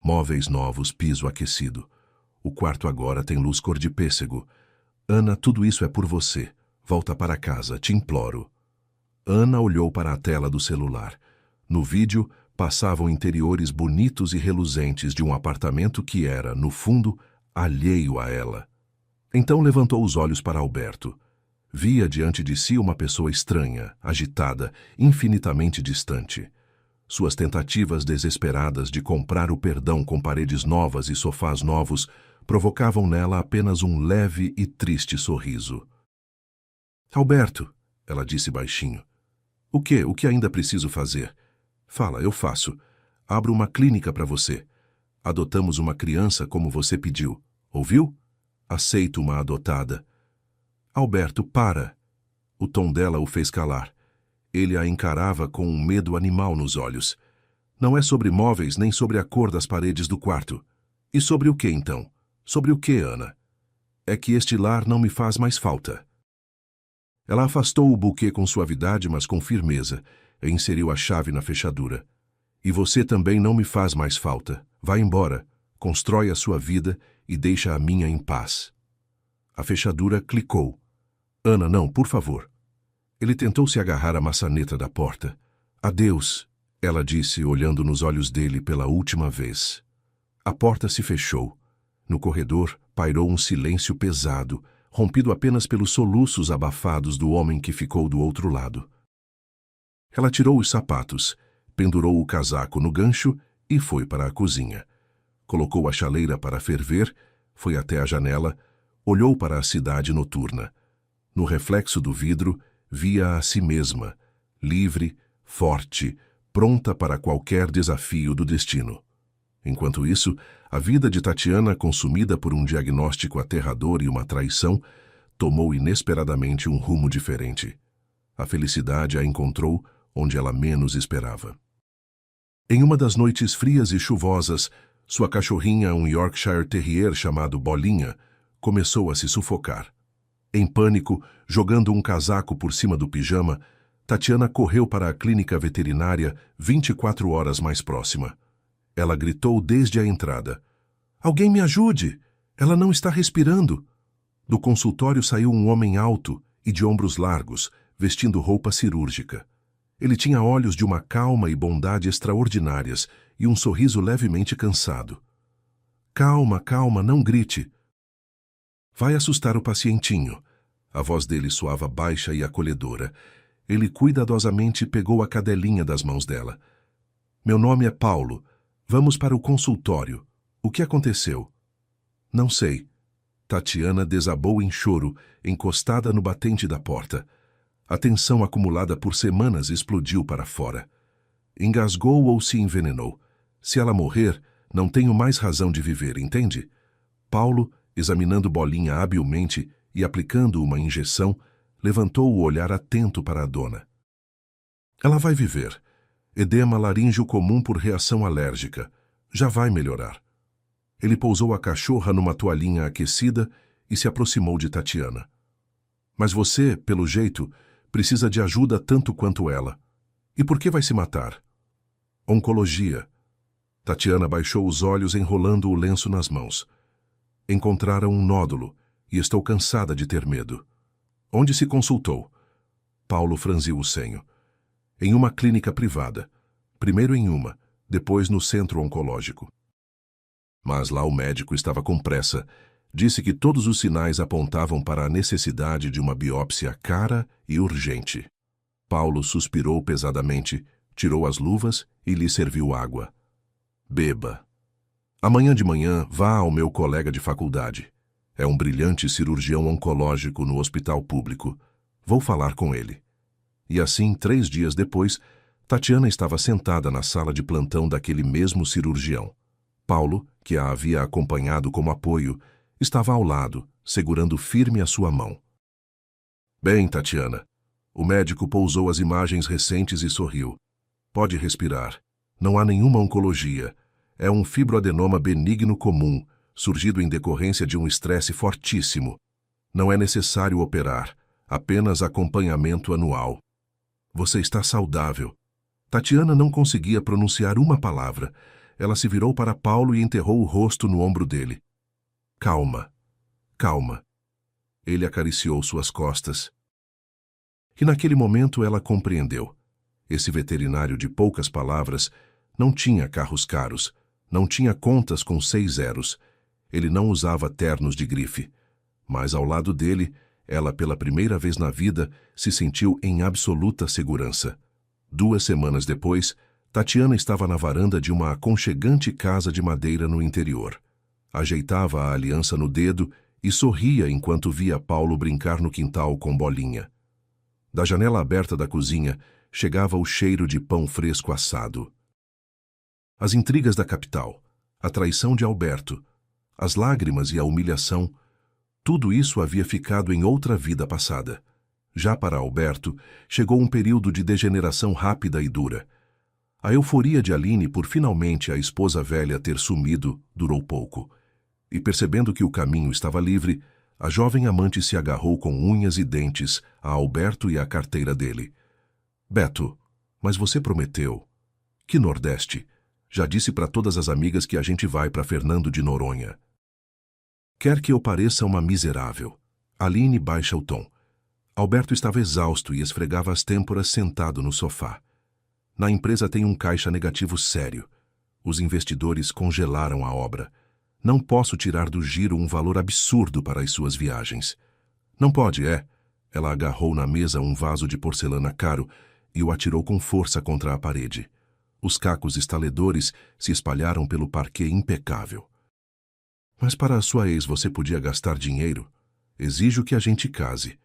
Móveis novos, piso aquecido. O quarto agora tem luz cor de pêssego. Ana, tudo isso é por você. Volta para casa, te imploro." Ana olhou para a tela do celular. No vídeo, passavam interiores bonitos e reluzentes de um apartamento que era, no fundo, alheio a ela. Então levantou os olhos para Alberto. Via diante de si uma pessoa estranha, agitada, infinitamente distante. Suas tentativas desesperadas de comprar o perdão com paredes novas e sofás novos provocavam nela apenas um leve e triste sorriso. "Alberto", ela disse baixinho. O que ainda preciso fazer?" "Fala, eu faço. Abro uma clínica para você. Adotamos uma criança como você pediu. Ouviu? Aceito uma adotada." "Alberto, para." O tom dela o fez calar. Ele a encarava com um medo animal nos olhos. Não é sobre móveis nem sobre a cor das paredes do quarto. E sobre o que, então? Sobre o que, Ana? É que este lar não me faz mais falta. Ela afastou o buquê com suavidade, mas com firmeza, e inseriu a chave na fechadura. E você também não me faz mais falta. Vá embora, constrói a sua vida e deixa a minha em paz. A fechadura clicou. Ana, não, por favor. Ele tentou se agarrar à maçaneta da porta. Adeus, ela disse, olhando nos olhos dele pela última vez. A porta se fechou. No corredor pairou um silêncio pesado, rompido apenas pelos soluços abafados do homem que ficou do outro lado. Ela tirou os sapatos, pendurou o casaco no gancho e foi para a cozinha. Colocou a chaleira para ferver, foi até a janela, olhou para a cidade noturna. No reflexo do vidro, via a si mesma, livre, forte, pronta para qualquer desafio do destino. Enquanto isso, a vida de Tatiana, consumida por um diagnóstico aterrador e uma traição, tomou inesperadamente um rumo diferente. A felicidade a encontrou onde ela menos esperava. Em uma das noites frias e chuvosas, sua cachorrinha, um Yorkshire Terrier chamado Bolinha, começou a se sufocar. Em pânico, jogando um casaco por cima do pijama, Tatiana correu para a clínica veterinária 24 horas mais próxima. Ela gritou desde a entrada. Alguém me ajude! Ela não está respirando! Do consultório saiu um homem alto e de ombros largos, vestindo roupa cirúrgica. Ele tinha olhos de uma calma e bondade extraordinárias e um sorriso levemente cansado. Calma, calma, não grite. Vai assustar o pacientinho. A voz dele soava baixa e acolhedora. Ele cuidadosamente pegou a cadelinha das mãos dela. Meu nome é Paulo. Vamos para o consultório. O que aconteceu? Não sei. Tatiana desabou em choro, encostada no batente da porta. A tensão acumulada por semanas explodiu para fora. Engasgou ou se envenenou. Se ela morrer, não tenho mais razão de viver, entende? Paulo, examinando Bolinha habilmente e aplicando uma injeção, levantou o olhar atento para a dona. Ela vai viver. Edema laríngeo comum por reação alérgica. Já vai melhorar. Ele pousou a cachorra numa toalhinha aquecida e se aproximou de Tatiana. Mas você, pelo jeito, precisa de ajuda tanto quanto ela. E por que vai se matar? Oncologia. Tatiana baixou os olhos enrolando o lenço nas mãos. Encontraram um nódulo e estou cansada de ter medo. Onde se consultou? Paulo franziu o senho. Em uma clínica privada. Primeiro em uma, depois no centro oncológico. Mas lá o médico estava com pressa. Disse que todos os sinais apontavam para a necessidade de uma biópsia cara e urgente. Paulo suspirou pesadamente, tirou as luvas e lhe serviu água. Beba. Amanhã de manhã, vá ao meu colega de faculdade. É um brilhante cirurgião oncológico no hospital público. Vou falar com ele. E assim, 3 dias depois, Tatiana estava sentada na sala de plantão daquele mesmo cirurgião. Paulo, que a havia acompanhado como apoio, estava ao lado, segurando firme a sua mão. Bem, Tatiana. O médico pousou as imagens recentes e sorriu. Pode respirar. Não há nenhuma oncologia. É um fibroadenoma benigno comum, surgido em decorrência de um estresse fortíssimo. Não é necessário operar, apenas acompanhamento anual. Você está saudável. Tatiana não conseguia pronunciar uma palavra. Ela se virou para Paulo e enterrou o rosto no ombro dele. Calma, calma. Ele acariciou suas costas. E naquele momento ela compreendeu. Esse veterinário de poucas palavras não tinha carros caros, não tinha contas com 6 zeros. Ele não usava ternos de grife. Mas ao lado dele, ela pela primeira vez na vida se sentiu em absoluta segurança. 2 semanas depois, Tatiana estava na varanda de uma aconchegante casa de madeira no interior. Ajeitava a aliança no dedo e sorria enquanto via Paulo brincar no quintal com Bolinha. Da janela aberta da cozinha chegava o cheiro de pão fresco assado. As intrigas da capital, a traição de Alberto, as lágrimas e a humilhação, tudo isso havia ficado em outra vida passada. Já para Alberto, chegou um período de degeneração rápida e dura. A euforia de Aline por finalmente a esposa velha ter sumido durou pouco. E percebendo que o caminho estava livre, a jovem amante se agarrou com unhas e dentes a Alberto e à carteira dele. Beto, mas você prometeu. Que Nordeste? Já disse para todas as amigas que a gente vai para Fernando de Noronha. Quer que eu pareça uma miserável? Aline baixa o tom. Alberto estava exausto e esfregava as têmporas sentado no sofá. Na empresa tem um caixa negativo sério. Os investidores congelaram a obra. Não posso tirar do giro um valor absurdo para as suas viagens. Não pode, é? Ela agarrou na mesa um vaso de porcelana caro e o atirou com força contra a parede. Os cacos estaledores se espalharam pelo parquet impecável. Mas para a sua ex você podia gastar dinheiro? Exijo que a gente case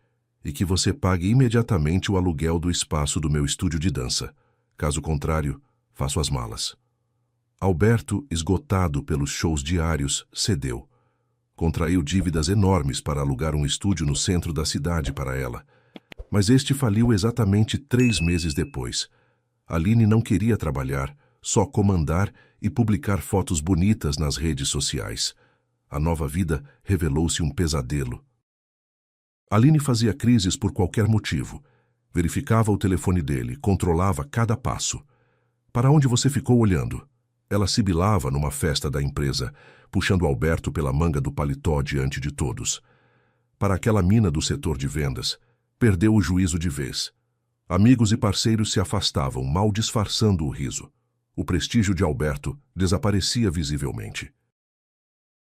e que você pague imediatamente o aluguel do espaço do meu estúdio de dança. Caso contrário, faço as malas. Alberto, esgotado pelos shows diários, cedeu. Contraiu dívidas enormes para alugar um estúdio no centro da cidade para ela. Mas este faliu exatamente 3 meses depois. Aline não queria trabalhar, só comandar e publicar fotos bonitas nas redes sociais. A nova vida revelou-se um pesadelo. Aline fazia crises por qualquer motivo. Verificava o telefone dele, controlava cada passo. Para onde você ficou olhando? Ela sibilava numa festa da empresa, puxando Alberto pela manga do paletó diante de todos. Para aquela mina do setor de vendas, perdeu o juízo de vez. Amigos e parceiros se afastavam, mal disfarçando o riso. O prestígio de Alberto desaparecia visivelmente.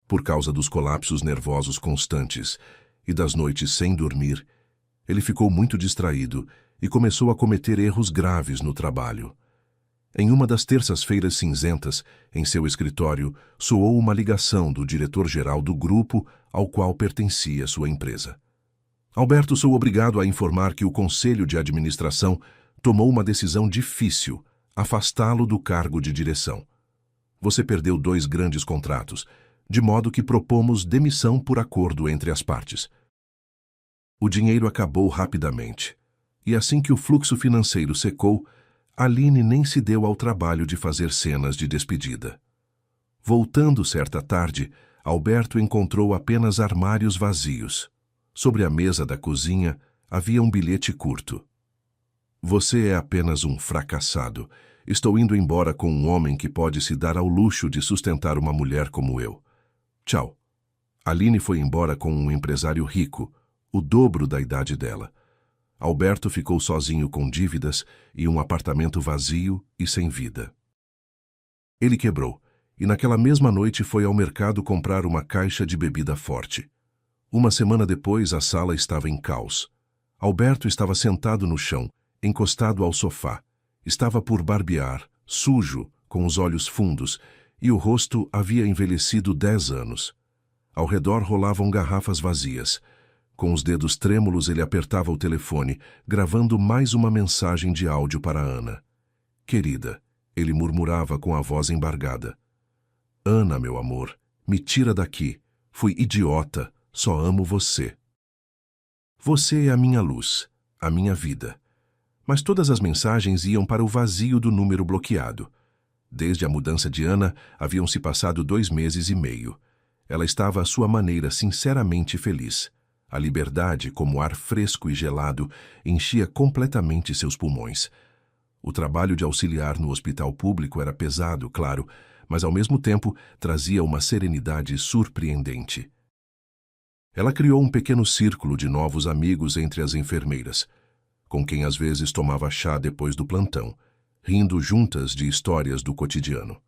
Por causa dos colapsos nervosos constantes e das noites sem dormir, ele ficou muito distraído e começou a cometer erros graves no trabalho. Em uma das terças-feiras cinzentas, em seu escritório, soou uma ligação do diretor-geral do grupo ao qual pertencia sua empresa. Alberto, sou obrigado a informar que o Conselho de Administração tomou uma decisão difícil, afastá-lo do cargo de direção. Você perdeu 2 grandes contratos, de modo que propomos demissão por acordo entre as partes. O dinheiro acabou rapidamente, e assim que o fluxo financeiro secou, Aline nem se deu ao trabalho de fazer cenas de despedida. Voltando certa tarde, Alberto encontrou apenas armários vazios. Sobre a mesa da cozinha havia um bilhete curto. Você é apenas um fracassado. Estou indo embora com um homem que pode se dar ao luxo de sustentar uma mulher como eu. Tchau. Aline foi embora com um empresário rico, o dobro da idade dela. Alberto ficou sozinho com dívidas e um apartamento vazio e sem vida. Ele quebrou, e naquela mesma noite foi ao mercado comprar uma caixa de bebida forte. Uma semana depois, a sala estava em caos. Alberto estava sentado no chão, encostado ao sofá. Estava por barbear, sujo, com os olhos fundos, e o rosto havia envelhecido 10 anos. Ao redor rolavam garrafas vazias. Com os dedos trêmulos, ele apertava o telefone, gravando mais uma mensagem de áudio para Ana. Querida, ele murmurava com a voz embargada. Ana, meu amor, me tira daqui. Fui idiota, só amo você. Você é a minha luz, a minha vida. Mas todas as mensagens iam para o vazio do número bloqueado. Desde a mudança de Ana, haviam se passado 2 meses e meio. Ela estava à sua maneira sinceramente feliz. A liberdade, como ar fresco e gelado, enchia completamente seus pulmões. O trabalho de auxiliar no hospital público era pesado, claro, mas ao mesmo tempo trazia uma serenidade surpreendente. Ela criou um pequeno círculo de novos amigos entre as enfermeiras, com quem às vezes tomava chá depois do plantão, rindo juntas de histórias do cotidiano.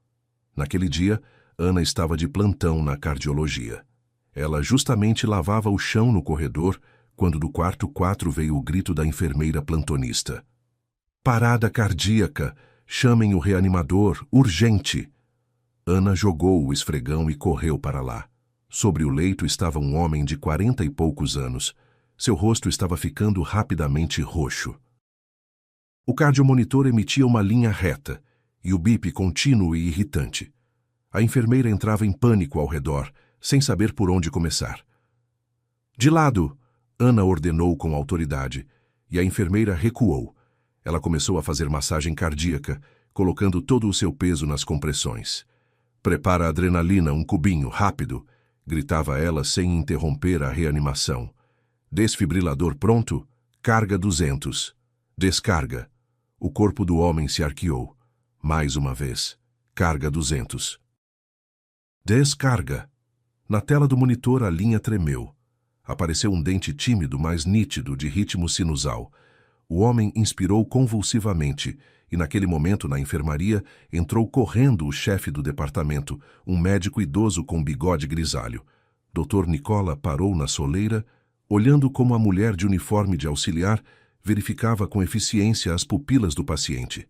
Naquele dia, Ana estava de plantão na cardiologia. Ela justamente lavava o chão no corredor quando do quarto 4 veio o grito da enfermeira plantonista. Parada cardíaca! Chamem o reanimador! Urgente! Ana jogou o esfregão e correu para lá. Sobre o leito estava um homem de 40 e poucos anos. Seu rosto estava ficando rapidamente roxo. O cardiomonitor emitia uma linha reta, e o bip contínuo e irritante. A enfermeira entrava em pânico ao redor, sem saber por onde começar. De lado, Ana ordenou com autoridade, e a enfermeira recuou. Ela começou a fazer massagem cardíaca, colocando todo o seu peso nas compressões. Prepara a adrenalina, um cubinho, rápido, gritava ela sem interromper a reanimação. Desfibrilador pronto? Carga 200. Descarga. O corpo do homem se arqueou. Mais uma vez. Carga 200. Descarga. Na tela do monitor a linha tremeu. Apareceu um dente tímido, mas nítido, de ritmo sinusal. O homem inspirou convulsivamente e, naquele momento, na enfermaria, entrou correndo o chefe do departamento, um médico idoso com bigode grisalho. Dr. Nicola parou na soleira, olhando como a mulher de uniforme de auxiliar verificava com eficiência as pupilas do paciente.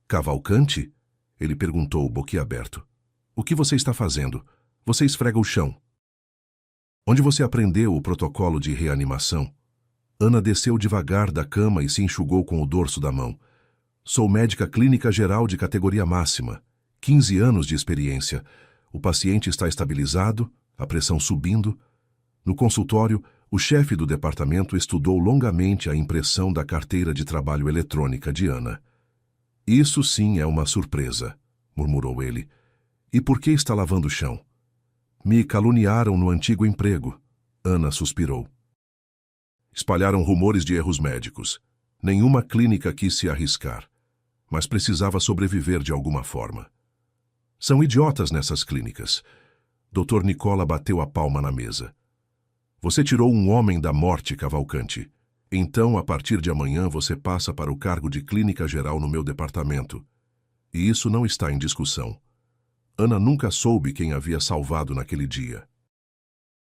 Cavalcante? Ele perguntou, boquiaberto. O que você está fazendo? Você esfrega o chão. Onde você aprendeu o protocolo de reanimação? Ana desceu devagar da cama e se enxugou com o dorso da mão. Sou médica clínica geral de categoria máxima. 15 anos de experiência. O paciente está estabilizado, a pressão subindo. No consultório, o chefe do departamento estudou longamente a impressão da carteira de trabalho eletrônica de Ana. Isso sim é uma surpresa, murmurou ele. E por que está lavando o chão? Me caluniaram no antigo emprego. Ana suspirou. Espalharam rumores de erros médicos. Nenhuma clínica quis se arriscar, mas precisava sobreviver de alguma forma. São idiotas nessas clínicas. Dr. Nicola bateu a palma na mesa. Você tirou um homem da morte, Cavalcante. Então, a partir de amanhã, você passa para o cargo de clínica geral no meu departamento. E isso não está em discussão. Ana nunca soube quem havia salvado naquele dia.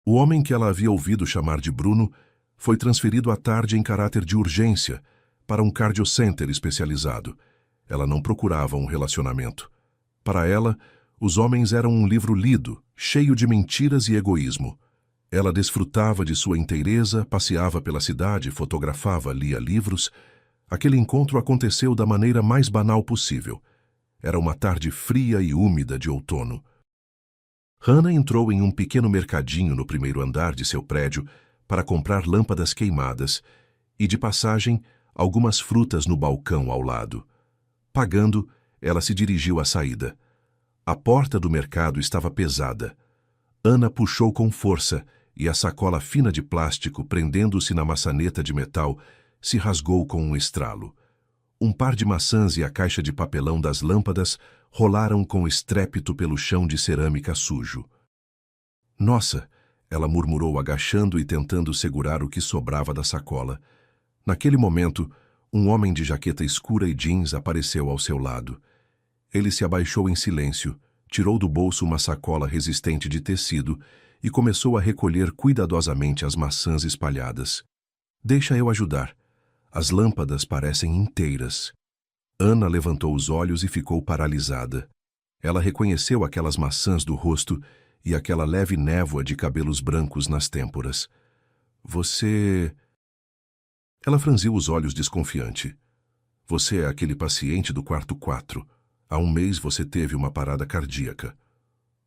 O homem que ela havia ouvido chamar de Bruno foi transferido à tarde em caráter de urgência para um cardiocenter especializado. Ela não procurava um relacionamento. Para ela, os homens eram um livro lido, cheio de mentiras e egoísmo. Ela desfrutava de sua inteireza, passeava pela cidade, fotografava, lia livros. Aquele encontro aconteceu da maneira mais banal possível. Era uma tarde fria e úmida de outono. Hannah entrou em um pequeno mercadinho no primeiro andar de seu prédio para comprar lâmpadas queimadas e, de passagem, algumas frutas no balcão ao lado. Pagando, ela se dirigiu à saída. A porta do mercado estava pesada. Ana puxou com força e a sacola fina de plástico, prendendo-se na maçaneta de metal, se rasgou com um estralo. Um par de maçãs e a caixa de papelão das lâmpadas rolaram com estrépito pelo chão de cerâmica sujo. Nossa! Ela murmurou, agachando e tentando segurar o que sobrava da sacola. Naquele momento, um homem de jaqueta escura e jeans apareceu ao seu lado. Ele se abaixou em silêncio, tirou do bolso uma sacola resistente de tecido e começou a recolher cuidadosamente as maçãs espalhadas. Deixa eu ajudar. As lâmpadas parecem inteiras. Ana levantou os olhos e ficou paralisada. Ela reconheceu aquelas maçãs do rosto e aquela leve névoa de cabelos brancos nas têmporas. Você... Ela franziu os olhos desconfiante. Você é aquele paciente do quarto 4. Há um mês você teve uma parada cardíaca.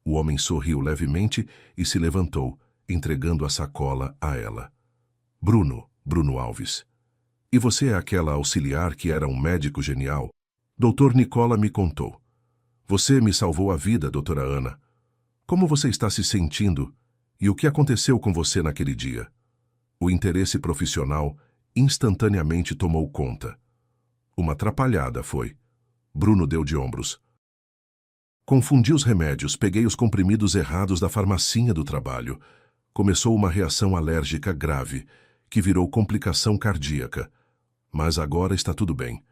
O homem sorriu levemente e se levantou, entregando a sacola a ela. Bruno Alves. E você é aquela auxiliar que era um médico genial? Dr. Nicola me contou. Você me salvou a vida, doutora Ana. Como você está se sentindo? E o que aconteceu com você naquele dia? O interesse profissional instantaneamente tomou conta. Uma atrapalhada foi. Bruno deu de ombros. Confundi os remédios, peguei os comprimidos errados da farmacinha do trabalho. Começou uma reação alérgica grave, que virou complicação cardíaca. Mas agora está tudo bem.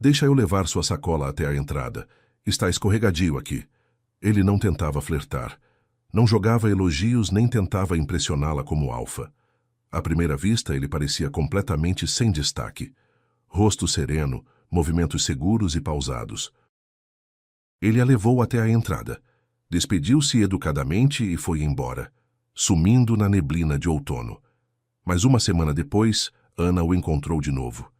Deixa eu levar sua sacola até a entrada. Está escorregadio aqui. Ele não tentava flertar. Não jogava elogios nem tentava impressioná-la como alfa. À primeira vista, ele parecia completamente sem destaque. Rosto sereno, movimentos seguros e pausados. Ele a levou até a entrada. Despediu-se educadamente e foi embora, sumindo na neblina de outono. Mas uma semana depois, Ana o encontrou de novo.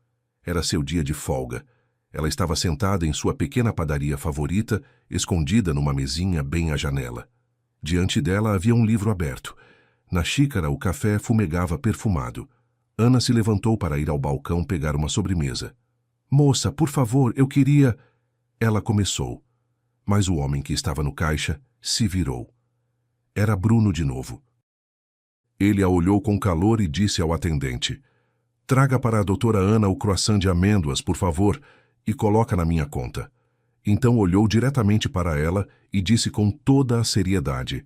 Era seu dia de folga. Ela estava sentada em sua pequena padaria favorita, escondida numa mesinha bem à janela. Diante dela havia um livro aberto. Na xícara, o café fumegava perfumado. Ana se levantou para ir ao balcão pegar uma sobremesa. Moça, por favor, eu queria... Ela começou, mas o homem que estava no caixa se virou. Era Bruno de novo. Ele a olhou com calor e disse ao atendente: traga para a doutora Ana o croissant de amêndoas, por favor, e coloca na minha conta. Então olhou diretamente para ela e disse com toda a seriedade: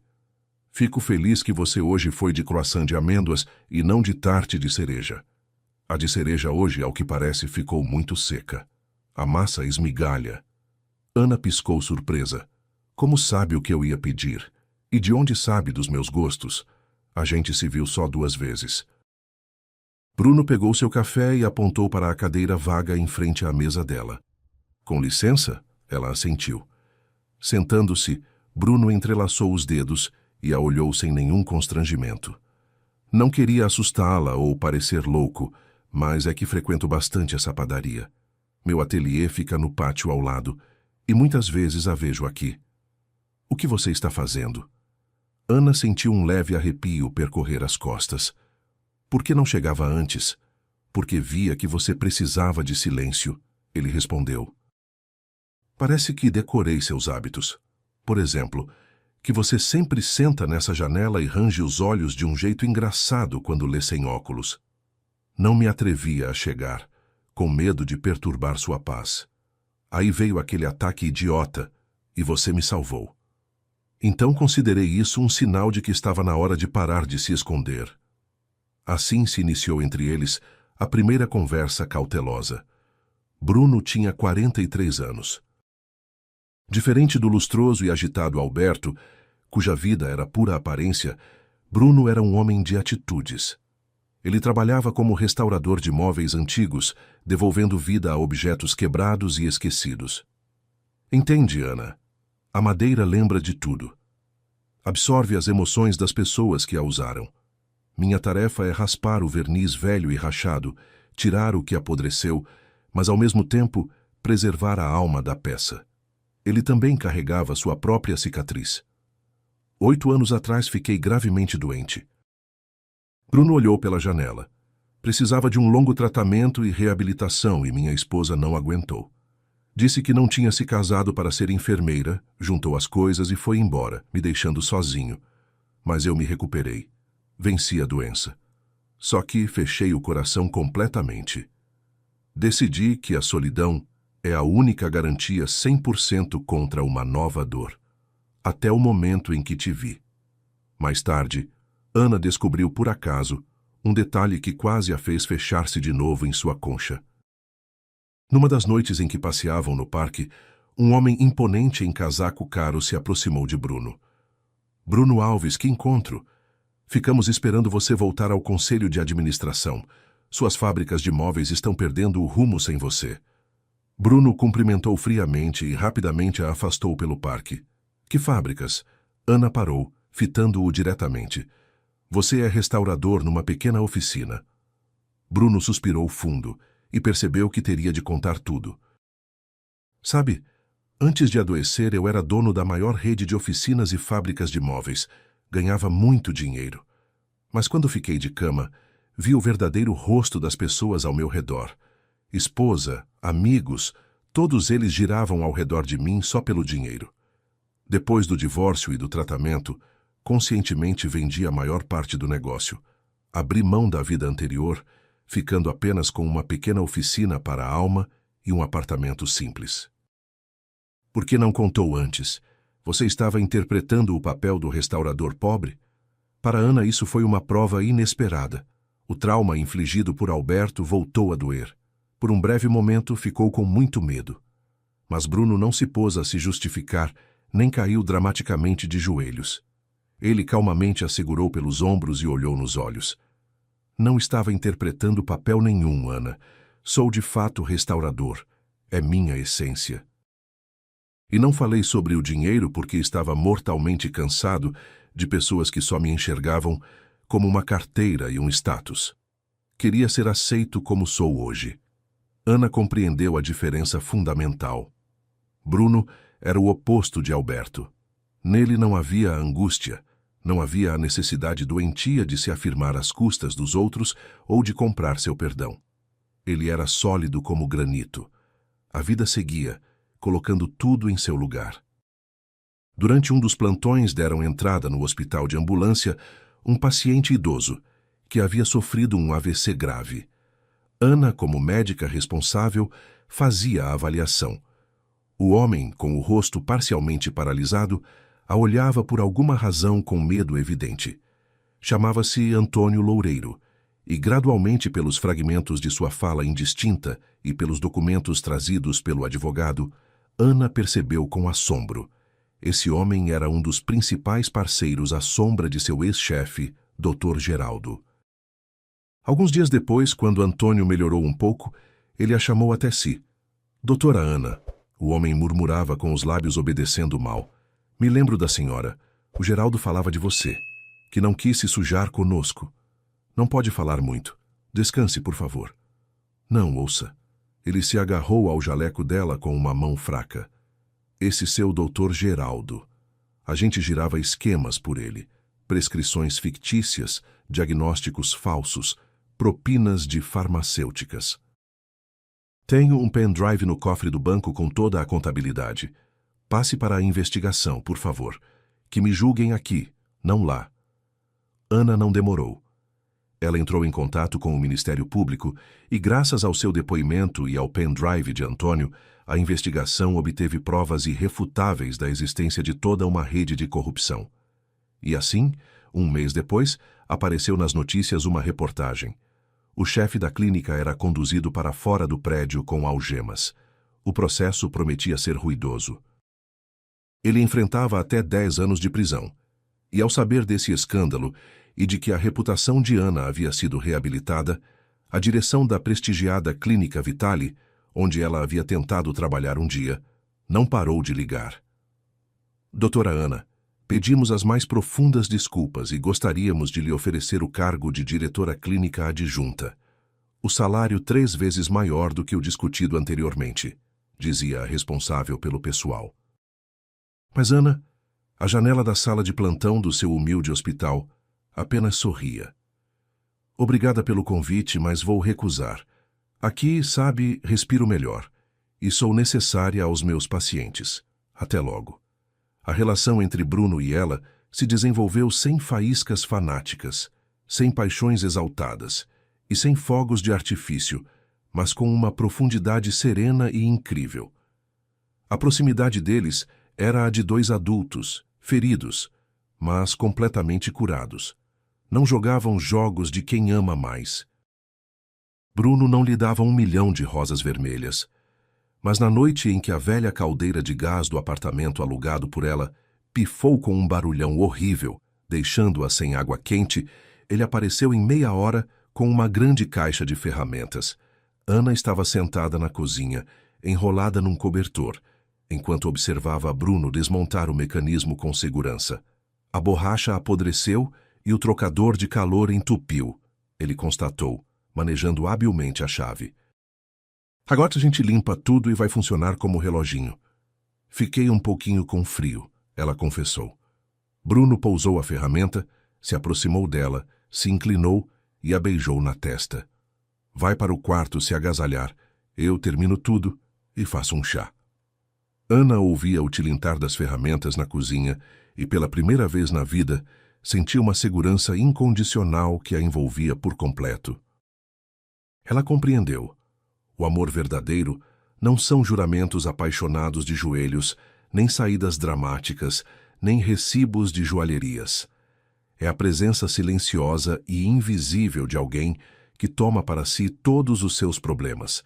fico feliz que você hoje foi de croissant de amêndoas e não de tarte de cereja. A de cereja hoje, ao que parece, ficou muito seca. A massa esmigalha. Ana piscou surpresa. Como sabe o que eu ia pedir? E de onde sabe dos meus gostos? A gente se viu só 2 vezes. Bruno pegou seu café e apontou para a cadeira vaga em frente à mesa dela. Com licença, ela assentiu. Sentando-se, Bruno entrelaçou os dedos e a olhou sem nenhum constrangimento. Não queria assustá-la ou parecer louco, mas é que frequento bastante essa padaria. Meu ateliê fica no pátio ao lado, e muitas vezes a vejo aqui. O que você está fazendo? Ana sentiu um leve arrepio percorrer as costas. Por que não chegava antes? Porque via que você precisava de silêncio, ele respondeu. Parece que decorei seus hábitos. Por exemplo, que você sempre senta nessa janela e range os olhos de um jeito engraçado quando lê sem óculos. Não me atrevia a chegar, com medo de perturbar sua paz. Aí veio aquele ataque idiota, e você me salvou. Então considerei isso um sinal de que estava na hora de parar de se esconder. Assim se iniciou entre eles a primeira conversa cautelosa. Bruno tinha 43 anos. Diferente do lustroso e agitado Alberto, cuja vida era pura aparência, Bruno era um homem de atitudes. Ele trabalhava como restaurador de móveis antigos, devolvendo vida a objetos quebrados e esquecidos. Entende, Ana? A madeira lembra de tudo. Absorve as emoções das pessoas que a usaram. Minha tarefa é raspar o verniz velho e rachado, tirar o que apodreceu, mas ao mesmo tempo preservar a alma da peça. Ele também carregava sua própria cicatriz. 8 anos atrás fiquei gravemente doente. Bruno olhou pela janela. Precisava de um longo tratamento e reabilitação e minha esposa não aguentou. Disse que não tinha se casado para ser enfermeira, juntou as coisas e foi embora, me deixando sozinho. Mas eu me recuperei. Venci a doença. Só que fechei o coração completamente. Decidi que a solidão é a única garantia 100% contra uma nova dor. Até o momento em que te vi. Mais tarde, Ana descobriu por acaso um detalhe que quase a fez fechar-se de novo em sua concha. Numa das noites em que passeavam no parque, um homem imponente em casaco caro se aproximou de Bruno. Bruno Alves, que encontro! Ficamos esperando você voltar ao conselho de administração. Suas fábricas de móveis estão perdendo o rumo sem você. Bruno cumprimentou friamente e rapidamente a afastou pelo parque. Que fábricas? Ana parou, fitando-o diretamente. Você é restaurador numa pequena oficina. Bruno suspirou fundo e percebeu que teria de contar tudo. Sabe, antes de adoecer eu era dono da maior rede de oficinas e fábricas de móveis. Ganhava muito dinheiro. Mas quando fiquei de cama, vi o verdadeiro rosto das pessoas ao meu redor. Esposa, amigos, todos eles giravam ao redor de mim só pelo dinheiro. Depois do divórcio e do tratamento, conscientemente vendi a maior parte do negócio. Abri mão da vida anterior, ficando apenas com uma pequena oficina para a alma e um apartamento simples. Por que não contou antes? Você estava interpretando o papel do restaurador pobre? Para Ana isso foi uma prova inesperada. O trauma infligido por Alberto voltou a doer. Por um breve momento ficou com muito medo. Mas Bruno não se pôs a se justificar, nem caiu dramaticamente de joelhos. Ele calmamente a segurou pelos ombros e olhou nos olhos. Não estava interpretando papel nenhum, Ana. Sou de fato restaurador. É minha essência. E não falei sobre o dinheiro porque estava mortalmente cansado de pessoas que só me enxergavam como uma carteira e um status. Queria ser aceito como sou hoje. Ana compreendeu a diferença fundamental. Bruno era o oposto de Alberto. Nele não havia angústia, Não havia a necessidade doentia de se afirmar às custas dos outros ou de comprar seu perdão. Ele era sólido como granito. A vida seguia, colocando tudo em seu lugar. Durante um dos plantões deram entrada no hospital de ambulância um paciente idoso, que havia sofrido um AVC grave. Ana, como médica responsável, fazia a avaliação. O homem, com o rosto parcialmente paralisado, a olhava por alguma razão com medo evidente. Chamava-se Antônio Loureiro, e gradualmente pelos fragmentos de sua fala indistinta e pelos documentos trazidos pelo advogado, Ana percebeu com assombro. Esse homem era um dos principais parceiros à sombra de seu ex-chefe, Dr. Geraldo. Alguns dias depois, quando Antônio melhorou um pouco, ele a chamou até si. Doutora Ana, o homem murmurava com os lábios obedecendo mal. Me lembro da senhora. O Geraldo falava de você, que não quis se sujar conosco. Não pode falar muito. Descanse, por favor. Não, ouça. Ele se agarrou ao jaleco dela com uma mão fraca. Esse seu doutor Geraldo. A gente girava esquemas por ele. Prescrições fictícias, diagnósticos falsos, propinas de farmacêuticas. Tenho um pendrive no cofre do banco com toda a contabilidade. Passe para a investigação, por favor. Que me julguem aqui, não lá. Ana não demorou. Ela entrou em contato com o Ministério Público e, graças ao seu depoimento e ao pendrive de Antônio, a investigação obteve provas irrefutáveis da existência de toda uma rede de corrupção. E assim, um mês depois, apareceu nas notícias uma reportagem. O chefe da clínica era conduzido para fora do prédio com algemas. O processo prometia ser ruidoso. Ele enfrentava até 10 anos de prisão. E ao saber desse escândalo e de que a reputação de Ana havia sido reabilitada, a direção da prestigiada Clínica Vitale, onde ela havia tentado trabalhar um dia, não parou de ligar. Doutora Ana, pedimos as mais profundas desculpas e gostaríamos de lhe oferecer o cargo de diretora clínica adjunta. O salário 3 vezes maior do que o discutido anteriormente, dizia a responsável pelo pessoal. Mas Ana, a janela da sala de plantão do seu humilde hospital, apenas sorria. Obrigada pelo convite, mas vou recusar. Aqui, sabe, respiro melhor. E sou necessária aos meus pacientes. Até logo. A relação entre Bruno e ela se desenvolveu sem faíscas fanáticas, sem paixões exaltadas e sem fogos de artifício, mas com uma profundidade serena e incrível. A proximidade deles era a de 2 adultos, feridos, mas completamente curados. Não jogavam jogos de quem ama mais. Bruno não lhe dava 1 milhão de rosas vermelhas, mas na noite em que a velha caldeira de gás do apartamento alugado por ela pifou com um barulhão horrível, deixando-a sem água quente, ele apareceu em meia hora com uma grande caixa de ferramentas. Ana estava sentada na cozinha, enrolada num cobertor, enquanto observava Bruno desmontar o mecanismo com segurança. A borracha apodreceu e o trocador de calor entupiu, ele constatou, manejando habilmente a chave. Agora a gente limpa tudo e vai funcionar como reloginho. Fiquei um pouquinho com frio, ela confessou. Bruno pousou a ferramenta, se aproximou dela, se inclinou e a beijou na testa. Vai para o quarto se agasalhar. Eu termino tudo e faço um chá. Ana ouvia o tilintar das ferramentas na cozinha e, pela primeira vez na vida, sentia uma segurança incondicional que a envolvia por completo. Ela compreendeu. O amor verdadeiro não são juramentos apaixonados de joelhos, nem saídas dramáticas, nem recibos de joalherias. É a presença silenciosa e invisível de alguém que toma para si todos os seus problemas,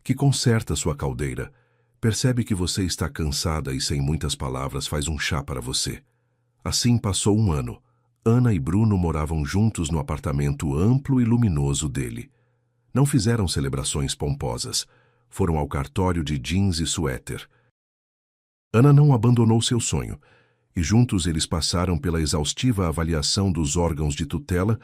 que conserta sua caldeira, percebe que você está cansada e sem muitas palavras faz um chá para você. Assim passou 1 ano. Ana e Bruno moravam juntos no apartamento amplo e luminoso dele. Não fizeram celebrações pomposas. Foram ao cartório de jeans e suéter. Ana não abandonou seu sonho, e juntos eles passaram pela exaustiva avaliação dos órgãos de tutela,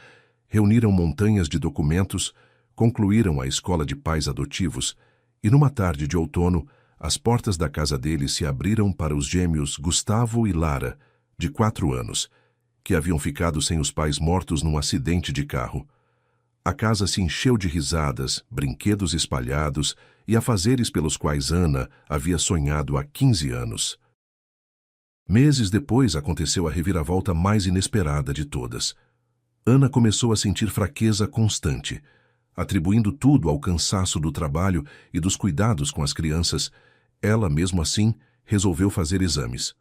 reuniram montanhas de documentos, concluíram a escola de pais adotivos, e numa tarde de outono, as portas da casa deles se abriram para os gêmeos Gustavo e Lara, de 4 anos, que haviam ficado sem os pais mortos num acidente de carro. A casa se encheu de risadas, brinquedos espalhados e afazeres pelos quais Ana havia sonhado há 15 anos. Meses depois aconteceu a reviravolta mais inesperada de todas. Ana começou a sentir fraqueza constante. Atribuindo tudo ao cansaço do trabalho e dos cuidados com as crianças, ela, mesmo assim, resolveu fazer exames.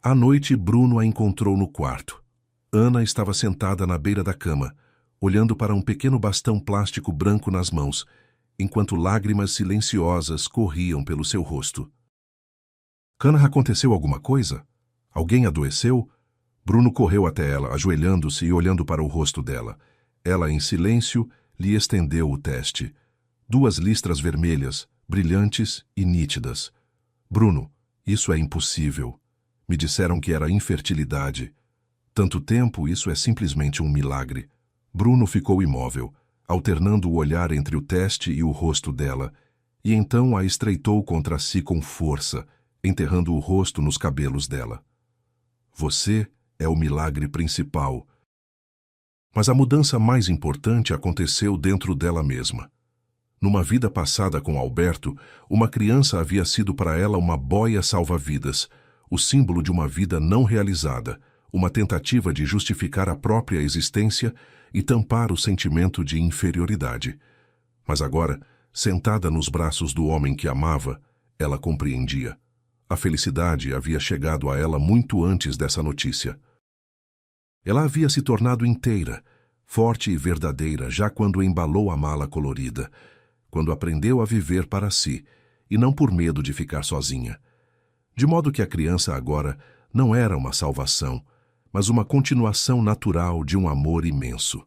À noite, Bruno a encontrou no quarto. Ana estava sentada na beira da cama, olhando para um pequeno bastão plástico branco nas mãos, enquanto lágrimas silenciosas corriam pelo seu rosto. Ana, aconteceu alguma coisa? Alguém adoeceu? Bruno correu até ela, ajoelhando-se e olhando para o rosto dela. Ela, em silêncio, lhe estendeu o teste. 2 listras vermelhas, brilhantes e nítidas. Bruno, isso é impossível. Me disseram que era infertilidade. Tanto tempo, isso é simplesmente um milagre. Bruno ficou imóvel, alternando o olhar entre o teste e o rosto dela, e então a estreitou contra si com força, enterrando o rosto nos cabelos dela. Você é o milagre principal. Mas a mudança mais importante aconteceu dentro dela mesma. Numa vida passada com Alberto, uma criança havia sido para ela uma boia salva-vidas, o símbolo de uma vida não realizada, uma tentativa de justificar a própria existência e tampar o sentimento de inferioridade. Mas agora, sentada nos braços do homem que amava, ela compreendia. A felicidade havia chegado a ela muito antes dessa notícia. Ela havia se tornado inteira, forte e verdadeira já quando embalou a mala colorida, quando aprendeu a viver para si, e não por medo de ficar sozinha. De modo que a criança agora não era uma salvação, mas uma continuação natural de um amor imenso.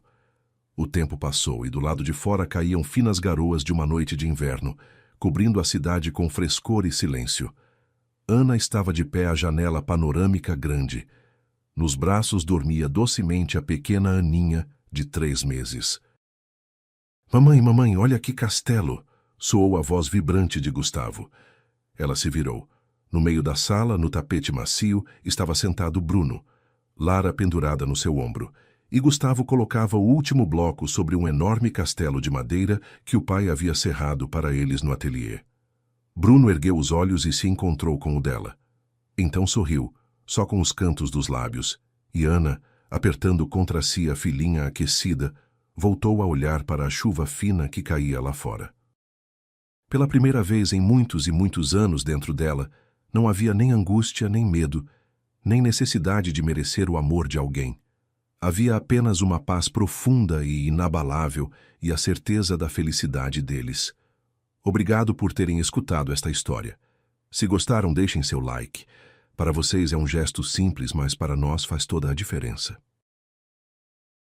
O tempo passou e do lado de fora caíam finas garoas de uma noite de inverno, cobrindo a cidade com frescor e silêncio. Ana estava de pé à janela panorâmica grande. Nos braços dormia docemente a pequena Aninha, de 3 meses. Mamãe, mamãe, olha que castelo! Soou a voz vibrante de Gustavo. Ela se virou. No meio da sala, no tapete macio, estava sentado Bruno, Lara pendurada no seu ombro, e Gustavo colocava o último bloco sobre um enorme castelo de madeira que o pai havia serrado para eles no ateliê. Bruno ergueu os olhos e se encontrou com o dela. Então sorriu, só com os cantos dos lábios, e Ana, apertando contra si a filhinha aquecida, voltou a olhar para a chuva fina que caía lá fora. Pela primeira vez em muitos e muitos anos dentro dela, não havia nem angústia nem medo, nem necessidade de merecer o amor de alguém. Havia apenas uma paz profunda e inabalável e a certeza da felicidade deles. Obrigado por terem escutado esta história. Se gostaram, deixem seu like. Para vocês é um gesto simples, mas para nós faz toda a diferença.